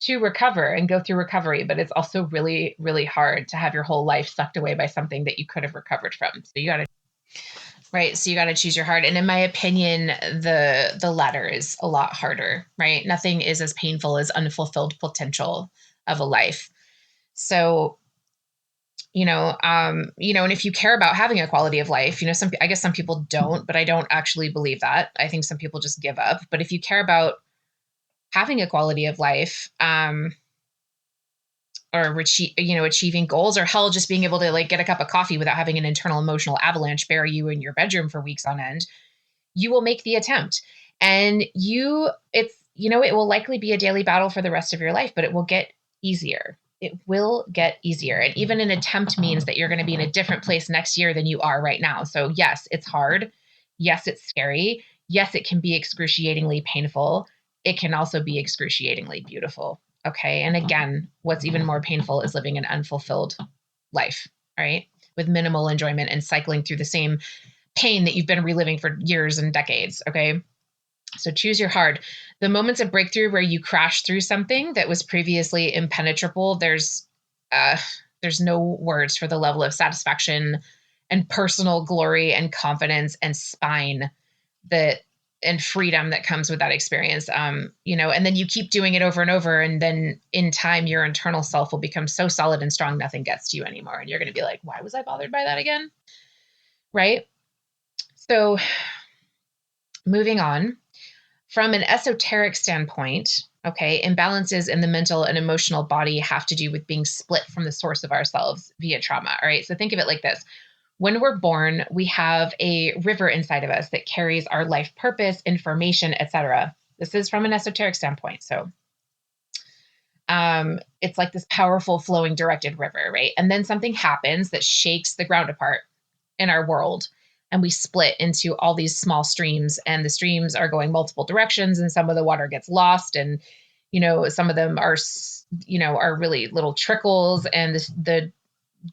to recover and go through recovery, but it's also really, really hard to have your whole life sucked away by something that you could have recovered from. So you got to choose your hard. And in my opinion, the latter is a lot harder, right? Nothing is as painful as unfulfilled potential of a life. So and if you care about having a quality of life, I guess some people don't, but I don't actually believe that. I think some people just give up. But if you care about having a quality of life, or achieving goals, or hell, just being able to like get a cup of coffee without having an internal emotional avalanche bury you in your bedroom for weeks on end, you will make the attempt. And it will likely be a daily battle for the rest of your life, but it will get easier. It will get easier. And even an attempt means that you're going to be in a different place next year than you are right now. So yes, it's hard. Yes, it's scary. Yes, it can be excruciatingly painful. It can also be excruciatingly beautiful. Okay. And again, what's even more painful is living an unfulfilled life, right? With minimal enjoyment and cycling through the same pain that you've been reliving for years and decades. Okay. So choose your hard. The moments of breakthrough where you crash through something that was previously impenetrable, uh, there's no words for the level of satisfaction and personal glory and confidence and spine that and freedom that comes with that experience. And then you keep doing it over and over, and then in time, your internal self will become so solid and strong, nothing gets to you anymore, and you're going to be like, "Why was I bothered by that again?" Right? So, moving on. From an esoteric standpoint, okay, imbalances in the mental and emotional body have to do with being split from the source of ourselves via trauma. All right. So think of it like this. When we're born, we have a river inside of us that carries our life purpose, information, etc. This is from an esoteric standpoint. So it's like this powerful flowing directed river, right? And then something happens that shakes the ground apart in our world, and we split into all these small streams, and the streams are going multiple directions, and some of the water gets lost, and some of them are really little trickles, and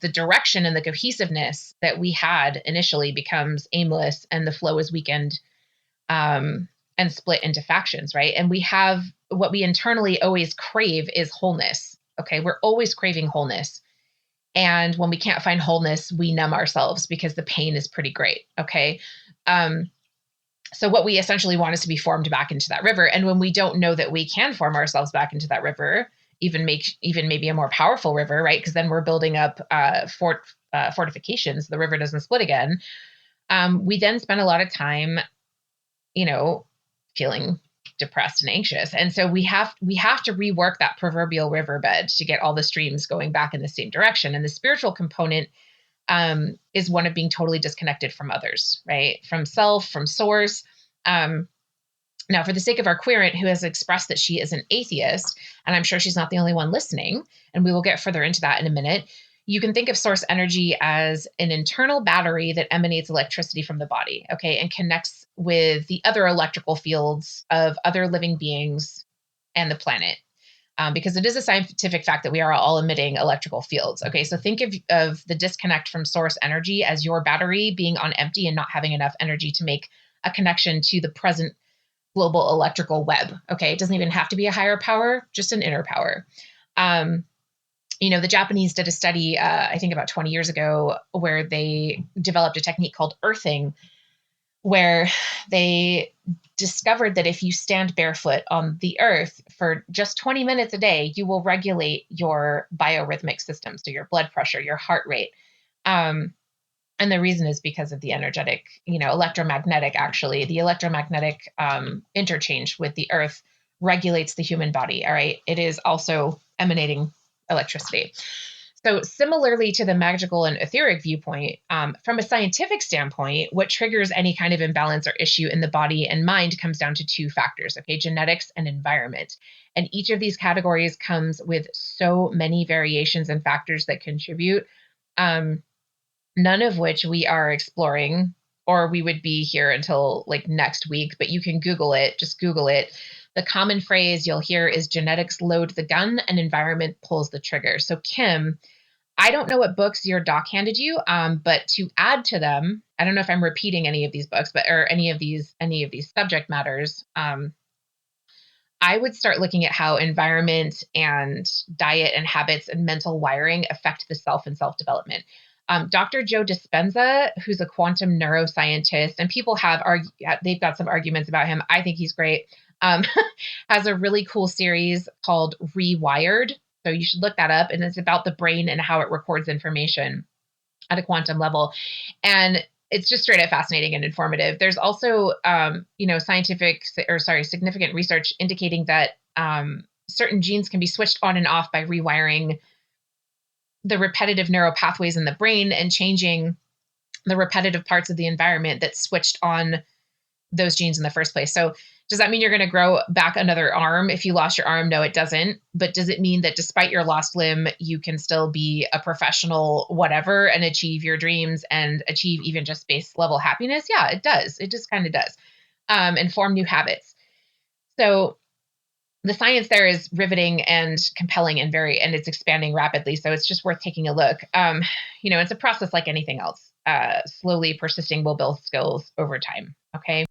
the direction and the cohesiveness that we had initially becomes aimless, and the flow is weakened, and split into factions, right? And we have what we internally always crave is wholeness. Okay, we're always craving wholeness. And when we can't find wholeness, we numb ourselves because the pain is pretty great. Okay. So what we essentially want is to be formed back into that river. And when we don't know that we can form ourselves back into that river, even maybe a more powerful river, right? Because then we're building up fortifications. The river doesn't split again. We then spend a lot of time, feeling depressed and anxious. And so we have to rework that proverbial riverbed to get all the streams going back in the same direction. And the spiritual component is one of being totally disconnected from others, right? From self, from source. Now, for the sake of our querent who has expressed that she is an atheist, and I'm sure she's not the only one listening, and we will get further into that in a minute, you can think of source energy as an internal battery that emanates electricity from the body, okay, and connects with the other electrical fields of other living beings and the planet. Because it is a scientific fact that we are all emitting electrical fields. Okay, so think of the disconnect from source energy as your battery being on empty and not having enough energy to make a connection to the present global electrical web. Okay, it doesn't even have to be a higher power, just an inner power. The Japanese did a study, I think about 20 years ago, where they developed a technique called earthing, where they discovered that if you stand barefoot on the earth for just 20 minutes a day, you will regulate your biorhythmic system. So your blood pressure, your heart rate. And the reason is because of the energetic, actually, the electromagnetic interchange with the earth regulates the human body. All right. It is also emanating electricity. So similarly to the magical and etheric viewpoint, from a scientific standpoint, what triggers any kind of imbalance or issue in the body and mind comes down to two factors, okay, genetics and environment. And each of these categories comes with so many variations and factors that contribute, none of which we are exploring, or we would be here until like next week, but you can Google it, just Google it. The common phrase you'll hear is genetics load the gun and environment pulls the trigger. So Kim, I don't know what books your doc handed you, but to add to them, I don't know if I'm repeating any of these books, or any of these subject matters. I would start looking at how environment and diet and habits and mental wiring affect the self and self-development. Dr. Joe Dispenza, who's a quantum neuroscientist, and people they've got some arguments about him. I think he's great. Has a really cool series called Rewired. So you should look that up. And it's about the brain and how it records information at a quantum level. And it's just straight up fascinating and informative. There's also, significant research indicating that certain genes can be switched on and off by rewiring the repetitive neural pathways in the brain and changing the repetitive parts of the environment that switched on those genes in the first place. So does that mean you're going to grow back another arm if you lost your arm? No, it doesn't. But does it mean that despite your lost limb, you can still be a professional whatever and achieve your dreams and achieve even just base level happiness? Yeah, it does. It just kind of does. And form new habits. So the science there is riveting and compelling and it's expanding rapidly. So it's just worth taking a look. It's a process like anything else. Slowly persisting will build skills over time. Okay.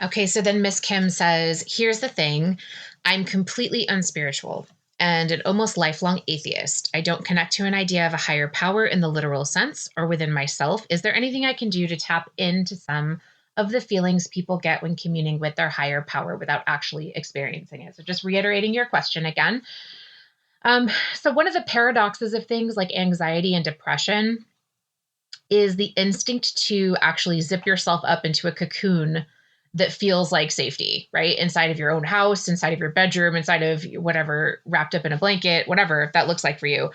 Okay, so then Miss Kim says, here's the thing. I'm completely unspiritual and an almost lifelong atheist. I don't connect to an idea of a higher power in the literal sense or within myself. Is there anything I can do to tap into some of the feelings people get when communing with their higher power without actually experiencing it? So just reiterating your question again. So one of the paradoxes of things like anxiety and depression is the instinct to actually zip yourself up into a cocoon that feels like safety, right? Inside of your own house, inside of your bedroom, inside of whatever, wrapped up in a blanket, whatever that looks like for you.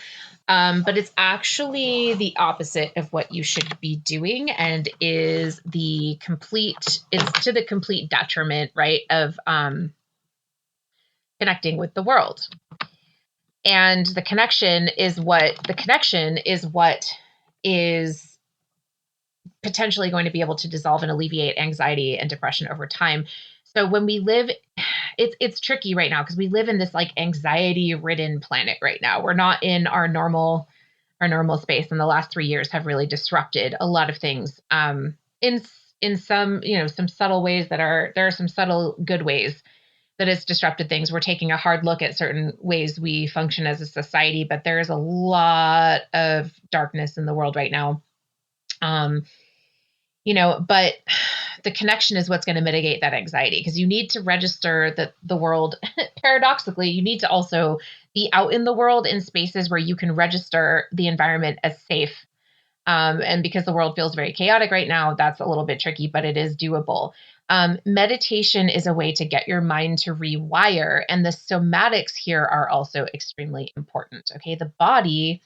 But it's actually the opposite of what you should be doing, and is it's to the complete detriment, right, of connecting with the world. And the connection is what is potentially going to be able to dissolve and alleviate anxiety and depression over time. So when we live, it's tricky right now because we live in this like anxiety ridden planet right now. We're not in our normal space, and the last 3 years have really disrupted a lot of things. In some, some subtle ways there are some subtle good ways that it's disrupted things. We're taking a hard look at certain ways we function as a society, but there is a lot of darkness in the world right now. But the connection is what's going to mitigate that anxiety, because you need to register that the world, paradoxically, you need to also be out in the world in spaces where you can register the environment as safe. And because the world feels very chaotic right now, that's a little bit tricky, but it is doable. Meditation is a way to get your mind to rewire, and the somatics here are also extremely important. Okay. The body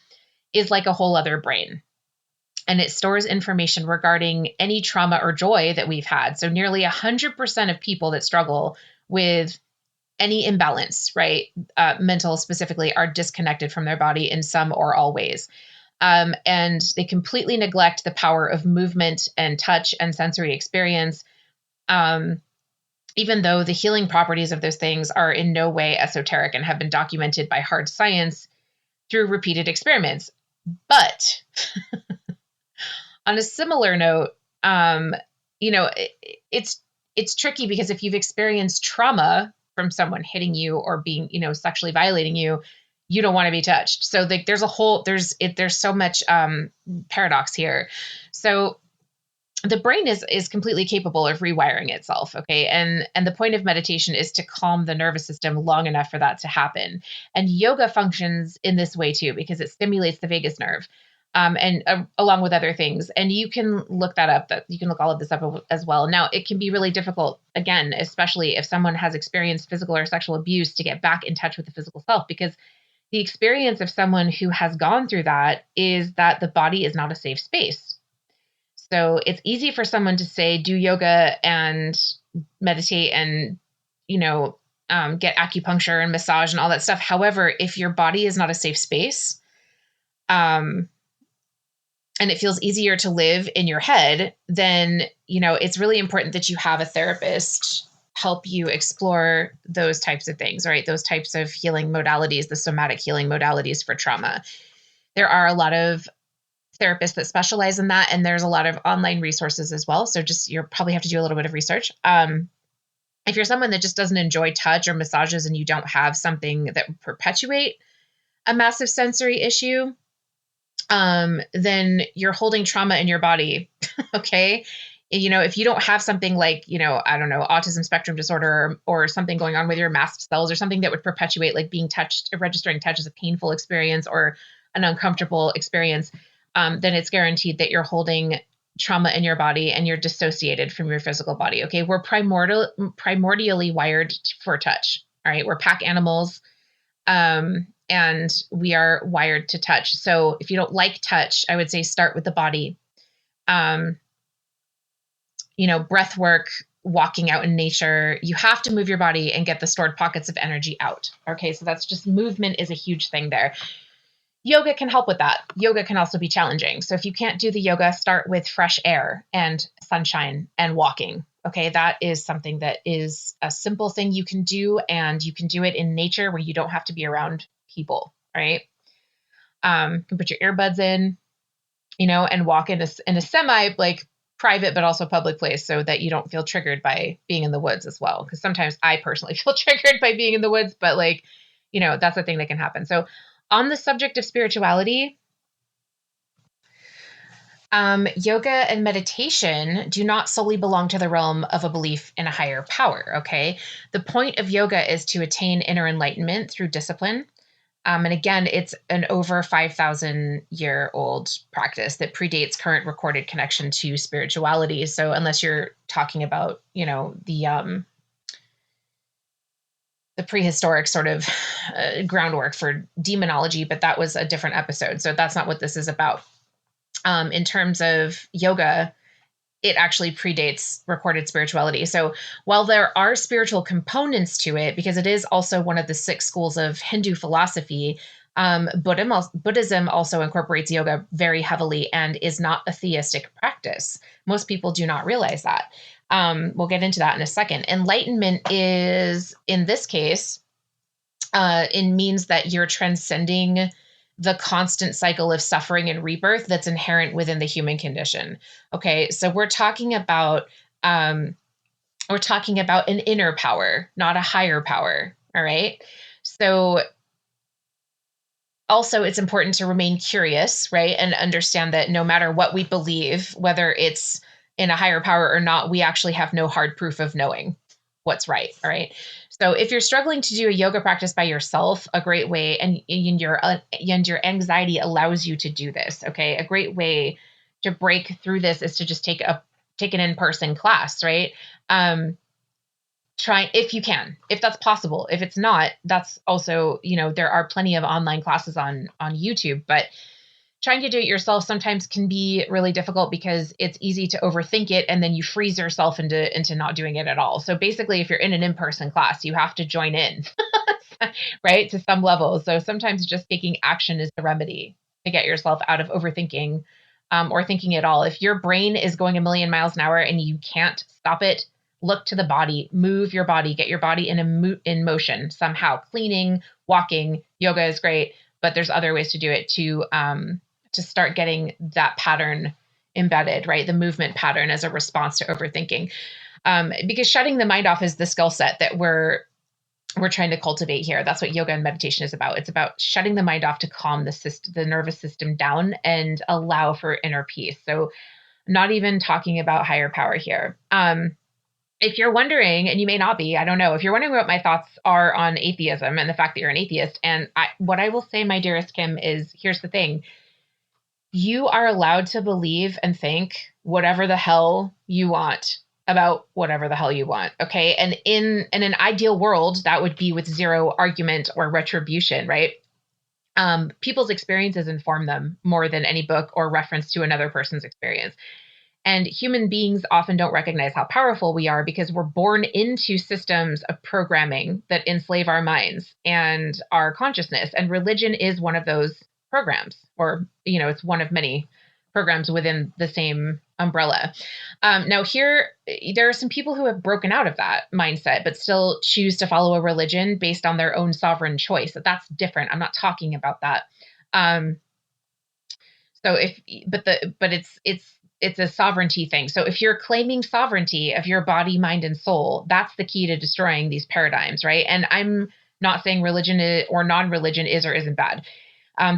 is like a whole other brain, and it stores information regarding any trauma or joy that we've had. So nearly 100% of people that struggle with any imbalance, right, mental specifically, are disconnected from their body in some or all ways. And they completely neglect the power of movement and touch and sensory experience, even though the healing properties of those things are in no way esoteric and have been documented by hard science through repeated experiments. But on a similar note, you know, it's tricky because if you've experienced trauma from someone hitting you or being, sexually violating you, you don't want to be touched. So like there's so much paradox here. So the brain is completely capable of rewiring itself, okay? And the point of meditation is to calm the nervous system long enough for that to happen. And yoga functions in this way too, because it stimulates the vagus nerve. And along with other things. And you can look that up, that you can look all of this up as well. Now, it can be really difficult, again, especially if someone has experienced physical or sexual abuse, to get back in touch with the physical self, because the experience of someone who has gone through that is that the body is not a safe space. So it's easy for someone to say, do yoga and meditate and, get acupuncture and massage and all that stuff. However, if your body is not a safe space, and it feels easier to live in your head, then, it's really important that you have a therapist help you explore those types of things, right? Those types of healing modalities, the somatic healing modalities for trauma. There are a lot of therapists that specialize in that, and there's a lot of online resources as well. So you probably have to do a little bit of research. If you're someone that just doesn't enjoy touch or massages and you don't have something that would perpetuate a massive sensory issue, then you're holding trauma in your body. Okay. If you don't have something like, I don't know, autism spectrum disorder, or something going on with your mast cells, or something that would perpetuate like being touched, registering touch as a painful experience or an uncomfortable experience, then it's guaranteed that you're holding trauma in your body and you're dissociated from your physical body. Okay. We're primordially wired for touch. All right. We're pack animals. And we are wired to touch. So if you don't like touch, I would say start with the body. Breath work, walking out in nature. You have to move your body and get the stored pockets of energy out. Okay. So that's just, movement is a huge thing there. Yoga can help with that. Yoga can also be challenging. So if you can't do the yoga, start with fresh air and sunshine and walking. Okay, that is something that is a simple thing you can do, and you can do it in nature where you don't have to be around people, right? You can put your earbuds in, and walk in a semi, like private but also public place so that you don't feel triggered by being in the woods as well. Because sometimes I personally feel triggered by being in the woods, but like, that's a thing that can happen. So on the subject of spirituality, yoga and meditation do not solely belong to the realm of a belief in a higher power. Okay. The point of yoga is to attain inner enlightenment through discipline. And again, it's an over 5,000-year-old practice that predates current recorded connection to spirituality. So unless you're talking about, the prehistoric sort of groundwork for demonology, but that was a different episode. So that's not what this is about. In terms of yoga, it actually predates recorded spirituality. So while there are spiritual components to it, because it is also one of the 6 schools of Hindu philosophy, Buddhism also incorporates yoga very heavily and is not a theistic practice. Most people do not realize that. We'll get into that in a second. Enlightenment is, in this case, it means that you're transcending the constant cycle of suffering and rebirth that's inherent within the human condition. Okay, so we're talking about an inner power, not a higher power. All right. So also, it's important to remain curious, right? And understand that no matter what we believe, whether it's in a higher power or not, we actually have no hard proof of knowing what's right. All right. So if you're struggling to do a yoga practice by yourself, a great way, and your anxiety allows you to do this. Okay. A great way to break through this is to just take an in-person class, right? Try if you can, if that's possible. If it's not, that's also, there are plenty of online classes on YouTube, but trying to do it yourself sometimes can be really difficult because it's easy to overthink it and then you freeze yourself into not doing it at all. So basically, if you're in an in-person class, you have to join in, right, to some level. So sometimes just taking action is the remedy to get yourself out of overthinking, or thinking at all. If your brain is going a million miles an hour and you can't stop it, look to the body, move your body, get your body in motion somehow. Cleaning, walking, yoga is great, but there's other ways to do it to start getting that pattern embedded, right? The movement pattern as a response to overthinking. Because shutting the mind off is the skill set that we're trying to cultivate here. That's what yoga and meditation is about. It's about shutting the mind off to calm the nervous system down and allow for inner peace. So not even talking about higher power here. If you're wondering, and you may not be, I don't know, if you're wondering what my thoughts are on atheism and the fact that you're an atheist, and what I will say, my dearest Kim, is here's the thing. You are allowed to believe and think whatever the hell you want about whatever the hell you want. Okay. And in an ideal world, that would be with zero argument or retribution, right? People's experiences inform them more than any book or reference to another person's experience. And human beings often don't recognize how powerful we are because we're born into systems of programming that enslave our minds and our consciousness. And religion is one of those programs, or, it's one of many programs within the same umbrella. Now, here, there are some people who have broken out of that mindset, but still choose to follow a religion based on their own sovereign choice. That's different. I'm not talking about that. So it's a sovereignty thing. So if you're claiming sovereignty of your body, mind, and soul, that's the key to destroying these paradigms, right? And I'm not saying religion or non-religion is or isn't bad.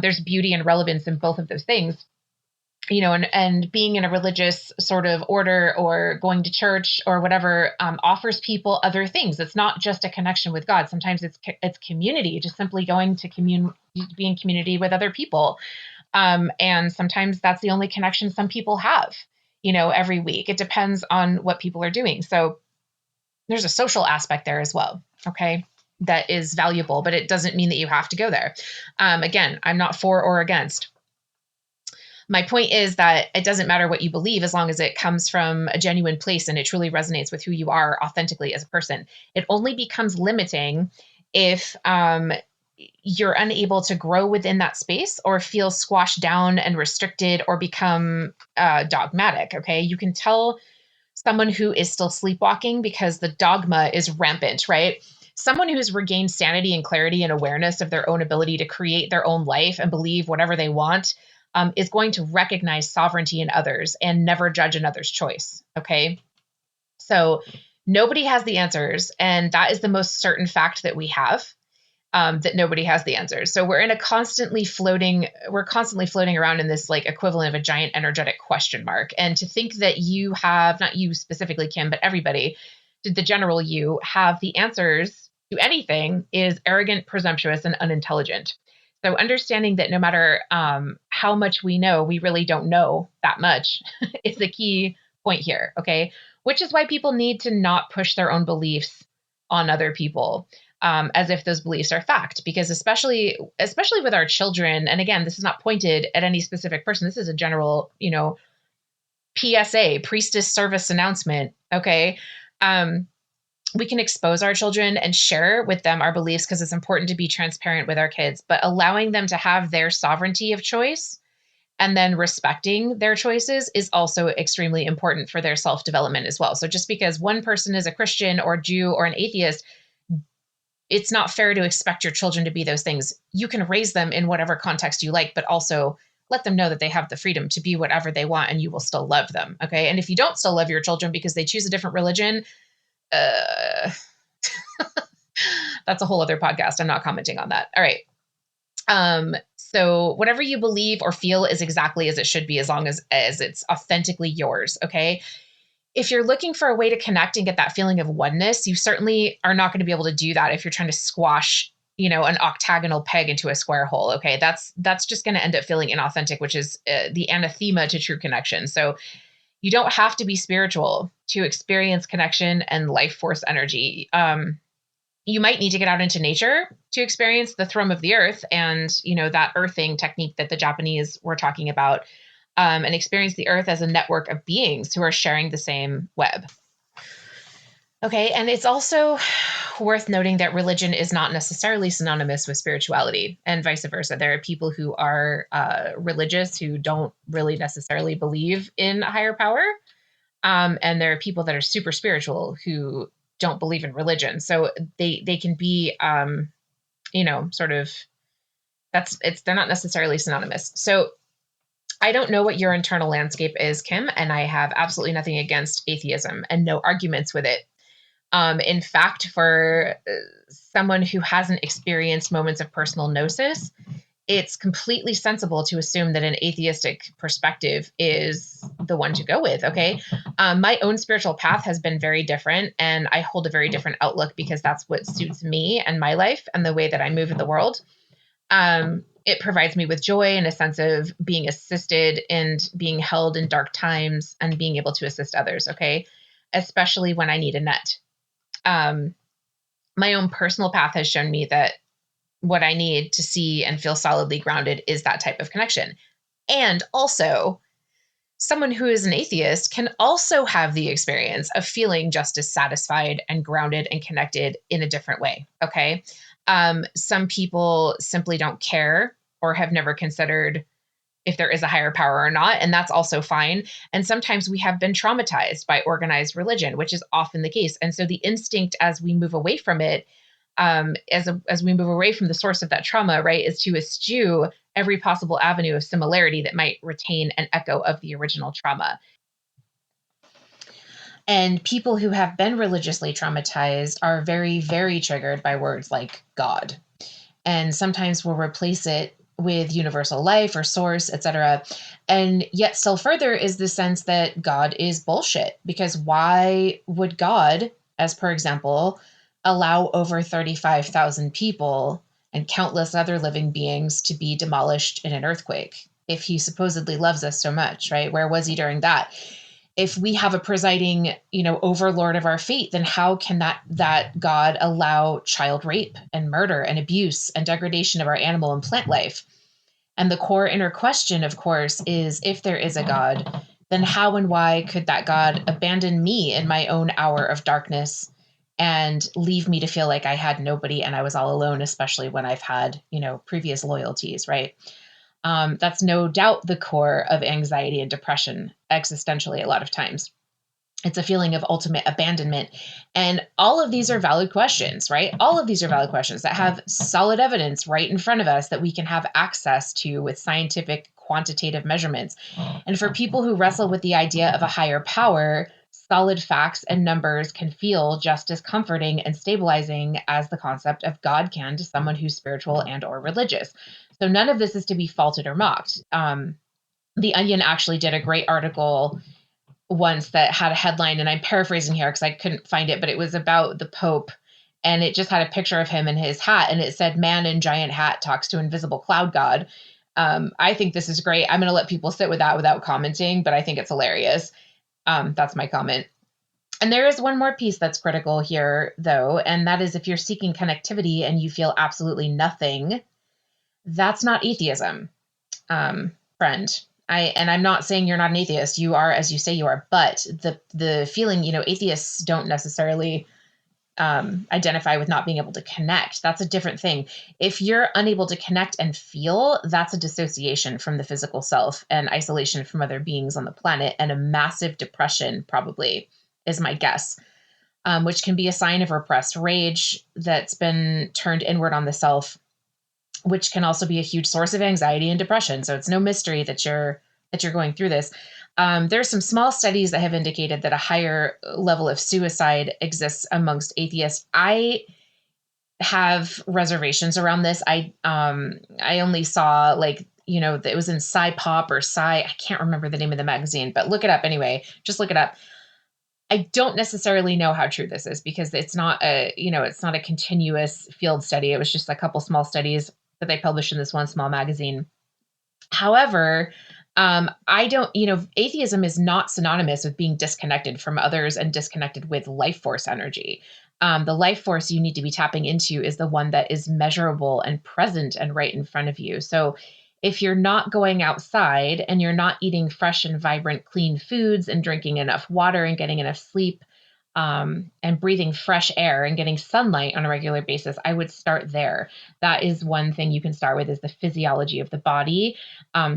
There's beauty and relevance in both of those things, and being in a religious sort of order or going to church or whatever offers people other things. It's not just a connection with God. Sometimes it's community, just simply going to be in community with other people. And sometimes that's the only connection some people have, every week. It depends on what people are doing. So there's a social aspect there as well. Okay. That is valuable, but it doesn't mean that you have to go there. Again, I'm not for or against. My point is that it doesn't matter what you believe as long as it comes from a genuine place and it truly resonates with who you are authentically as a person. It only becomes limiting if you're unable to grow within that space or feel squashed down and restricted or become dogmatic. Okay. You can tell someone who is still sleepwalking because the dogma is rampant, right? Someone who's regained sanity and clarity and awareness of their own ability to create their own life and believe whatever they want, is going to recognize sovereignty in others and never judge another's choice. Okay. So nobody has the answers. And that is the most certain fact that we have. That nobody has the answers. So we're constantly floating around in this like equivalent of a giant energetic question mark. And to think that you have, not you specifically, Kim, but everybody, the general you, have the answers to anything is arrogant, presumptuous, and unintelligent. So understanding that no matter how much we know, we really don't know that much is the key point here. Okay. Which is why people need to not push their own beliefs on other people. As if those beliefs are fact, because especially with our children, and again, this is not pointed at any specific person. This is a general, PSA, priestess service announcement. Okay. We can expose our children and share with them our beliefs because it's important to be transparent with our kids, but allowing them to have their sovereignty of choice and then respecting their choices is also extremely important for their self-development as well. So just because one person is a Christian or Jew or an atheist, it's not fair to expect your children to be those things. You can raise them in whatever context you like, but also let them know that they have the freedom to be whatever they want and you will still love them. Okay. And if you don't still love your children because they choose a different religion, that's a whole other podcast. I'm not commenting on that. All right. So whatever you believe or feel is exactly as it should be, as long as it's authentically yours. Okay. If you're looking for a way to connect and get that feeling of oneness, you certainly are not going to be able to do that if you're trying to squash, an octagonal peg into a square hole. Okay. That's just going to end up feeling inauthentic, which is the anathema to true connection. So you don't have to be spiritual to experience connection and life force energy. You might need to get out into nature to experience the thrum of the earth and, that earthing technique that the Japanese were talking about, and experience the earth as a network of beings who are sharing the same web. Okay. And it's also worth noting that religion is not necessarily synonymous with spirituality and vice versa. There are people who are religious who don't really necessarily believe in a higher power. And there are people that are super spiritual who don't believe in religion. So they can be, sort of, they're not necessarily synonymous. So I don't know what your internal landscape is, Kim, and I have absolutely nothing against atheism and no arguments with it. In fact, for someone who hasn't experienced moments of personal gnosis, it's completely sensible to assume that an atheistic perspective is the one to go with. Okay. My own spiritual path has been very different, and I hold a very different outlook because that's what suits me and my life and the way that I move in the world. It provides me with joy and a sense of being assisted and being held in dark times and being able to assist others. Okay. Especially when I need a net. My own personal path has shown me that what I need to see and feel solidly grounded is that type of connection. And also, someone who is an atheist can also have the experience of feeling just as satisfied and grounded and connected in a different way. Okay. Some people simply don't care or have never considered if there is a higher power or not. And that's also fine. And sometimes we have been traumatized by organized religion, which is often the case. And so the instinct as we move away from it, as we move away from the source of that trauma, right, is to eschew every possible avenue of similarity that might retain an echo of the original trauma. And people who have been religiously traumatized are very, very triggered by words like God. And sometimes we'll replace it with universal life or source, etc. And yet still further is the sense that God is bullshit, because why would God, as per example, allow over 35,000 people and countless other living beings to be demolished in an earthquake if he supposedly loves us so much, right? Where was he during that? If we have a presiding, overlord of our fate, then how can that God allow child rape and murder and abuse and degradation of our animal and plant life? And the core inner question, of course, is if there is a God, then how and why could that God abandon me in my own hour of darkness and leave me to feel like I had nobody and I was all alone, especially when I've had, previous loyalties, right? That's no doubt the core of anxiety and depression existentially a lot of times. It's a feeling of ultimate abandonment. And all of these are valid questions, right? All of these are valid questions that have solid evidence right in front of us that we can have access to with scientific quantitative measurements. And for people who wrestle with the idea of a higher power, solid facts and numbers can feel just as comforting and stabilizing as the concept of God can to someone who's spiritual and or religious. So none of this is to be faulted or mocked. The Onion actually did a great article once that had a headline, and I'm paraphrasing here because I couldn't find it, but it was about the Pope, and it just had a picture of him in his hat, and it said, "Man in giant hat talks to invisible cloud god." I think this is great. I'm going to let people sit with that without commenting, but I think it's hilarious. That's my comment. And there is one more piece that's critical here, though, and that is if you're seeking connectivity and you feel absolutely nothing, that's not atheism, friend. I'm not saying you're not an atheist. You are, as you say you are, but the feeling, atheists don't necessarily identify with not being able to connect. That's a different thing. If you're unable to connect and feel, that's a dissociation from the physical self and isolation from other beings on the planet, and a massive depression probably is my guess, which can be a sign of repressed rage that's been turned inward on the self, which can also be a huge source of anxiety and depression. So it's no mystery that you're going through this. There are some small studies that have indicated that a higher level of suicide exists amongst atheists. I have reservations around this. I only saw it was in Sci Pop or Sci. I can't remember the name of the magazine, but look it up anyway. Just look it up. I don't necessarily know how true this is because it's not a continuous field study. It was just a couple small studies that they published in this one small magazine. However, I don't, atheism is not synonymous with being disconnected from others and disconnected with life force energy. The life force you need to be tapping into is the one that is measurable and present and right in front of you. So if you're not going outside and you're not eating fresh and vibrant, clean foods and drinking enough water and getting enough sleep, and breathing fresh air and getting sunlight on a regular basis, I would start there. That is one thing you can start with, is the physiology of the body.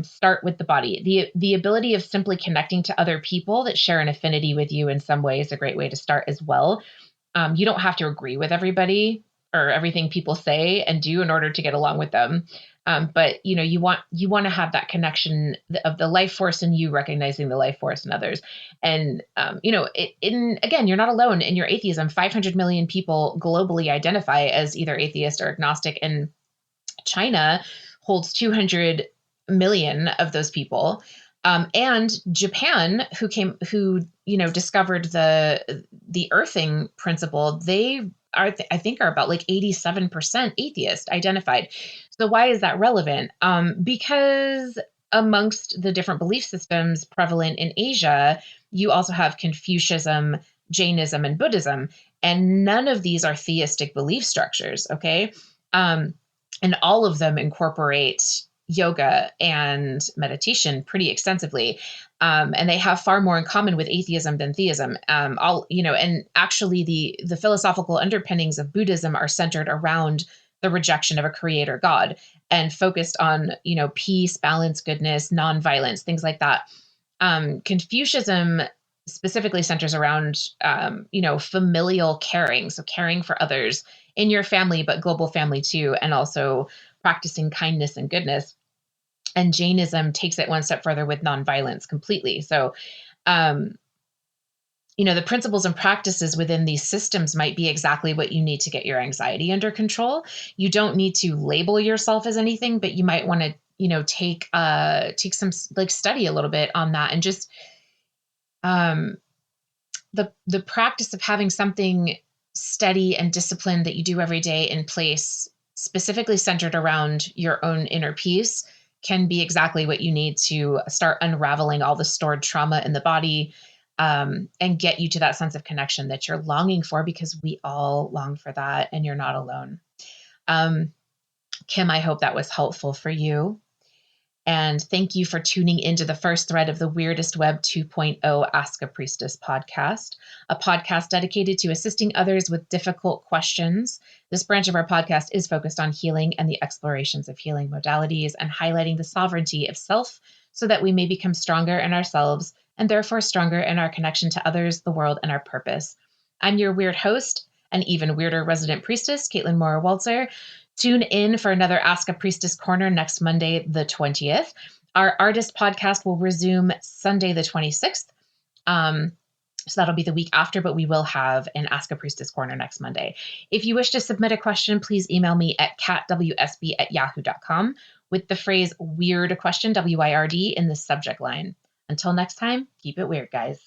Start with the body. The ability of simply connecting to other people that share an affinity with you in some way is a great way to start as well. You don't have to agree with everybody or everything people say and do in order to get along with them. But you want to have that connection of the life force in you, recognizing the life force in others. And, again, you're not alone in your atheism. 500 million people globally identify as either atheist or agnostic, and China holds 200 million of those people. And Japan, who discovered the earthing principle, they are, I think, are about like 87% atheist identified. So why is that relevant? Because amongst the different belief systems prevalent in Asia, you also have Confucianism, Jainism, and Buddhism, and none of these are theistic belief structures. Okay. And all of them incorporate yoga and meditation pretty extensively. And they have far more in common with atheism than theism. And actually the philosophical underpinnings of Buddhism are centered around the rejection of a creator God and focused on, peace, balance, goodness, nonviolence, things like that. Confucianism specifically centers around, familial caring. So caring for others in your family, but global family too, and also practicing kindness and goodness. And Jainism takes it one step further with nonviolence completely. So, the principles and practices within these systems might be exactly what you need to get your anxiety under control. You don't need to label yourself as anything, but you might want to, take some study a little bit on that, and just the practice of having something steady and disciplined that you do every day in place, specifically centered around your own inner peace, can be exactly what you need to start unraveling all the stored trauma in the body, and get you to that sense of connection that you're longing for, because we all long for that and you're not alone. Kim, I hope that was helpful for you. And thank you for tuning into the first thread of the Wyrdest Web 2.0 Ask a Priestess podcast, a podcast dedicated to assisting others with difficult questions. This branch of our podcast is focused on healing and the explorations of healing modalities, and highlighting the sovereignty of self so that we may become stronger in ourselves and therefore stronger in our connection to others, the world, and our purpose. I'm your weird host, and even weirder resident priestess, Caitlin Mora Waltzer. Tune in for another Ask a Priestess Corner next Monday, the 20th. Our artist podcast will resume Sunday, the 26th. So that'll be the week after, but we will have an Ask a Priestess Corner next Monday. If you wish to submit a question, please email me at catwsb@yahoo.com with the phrase weird question, WIRD, in the subject line. Until next time, keep it weird, guys.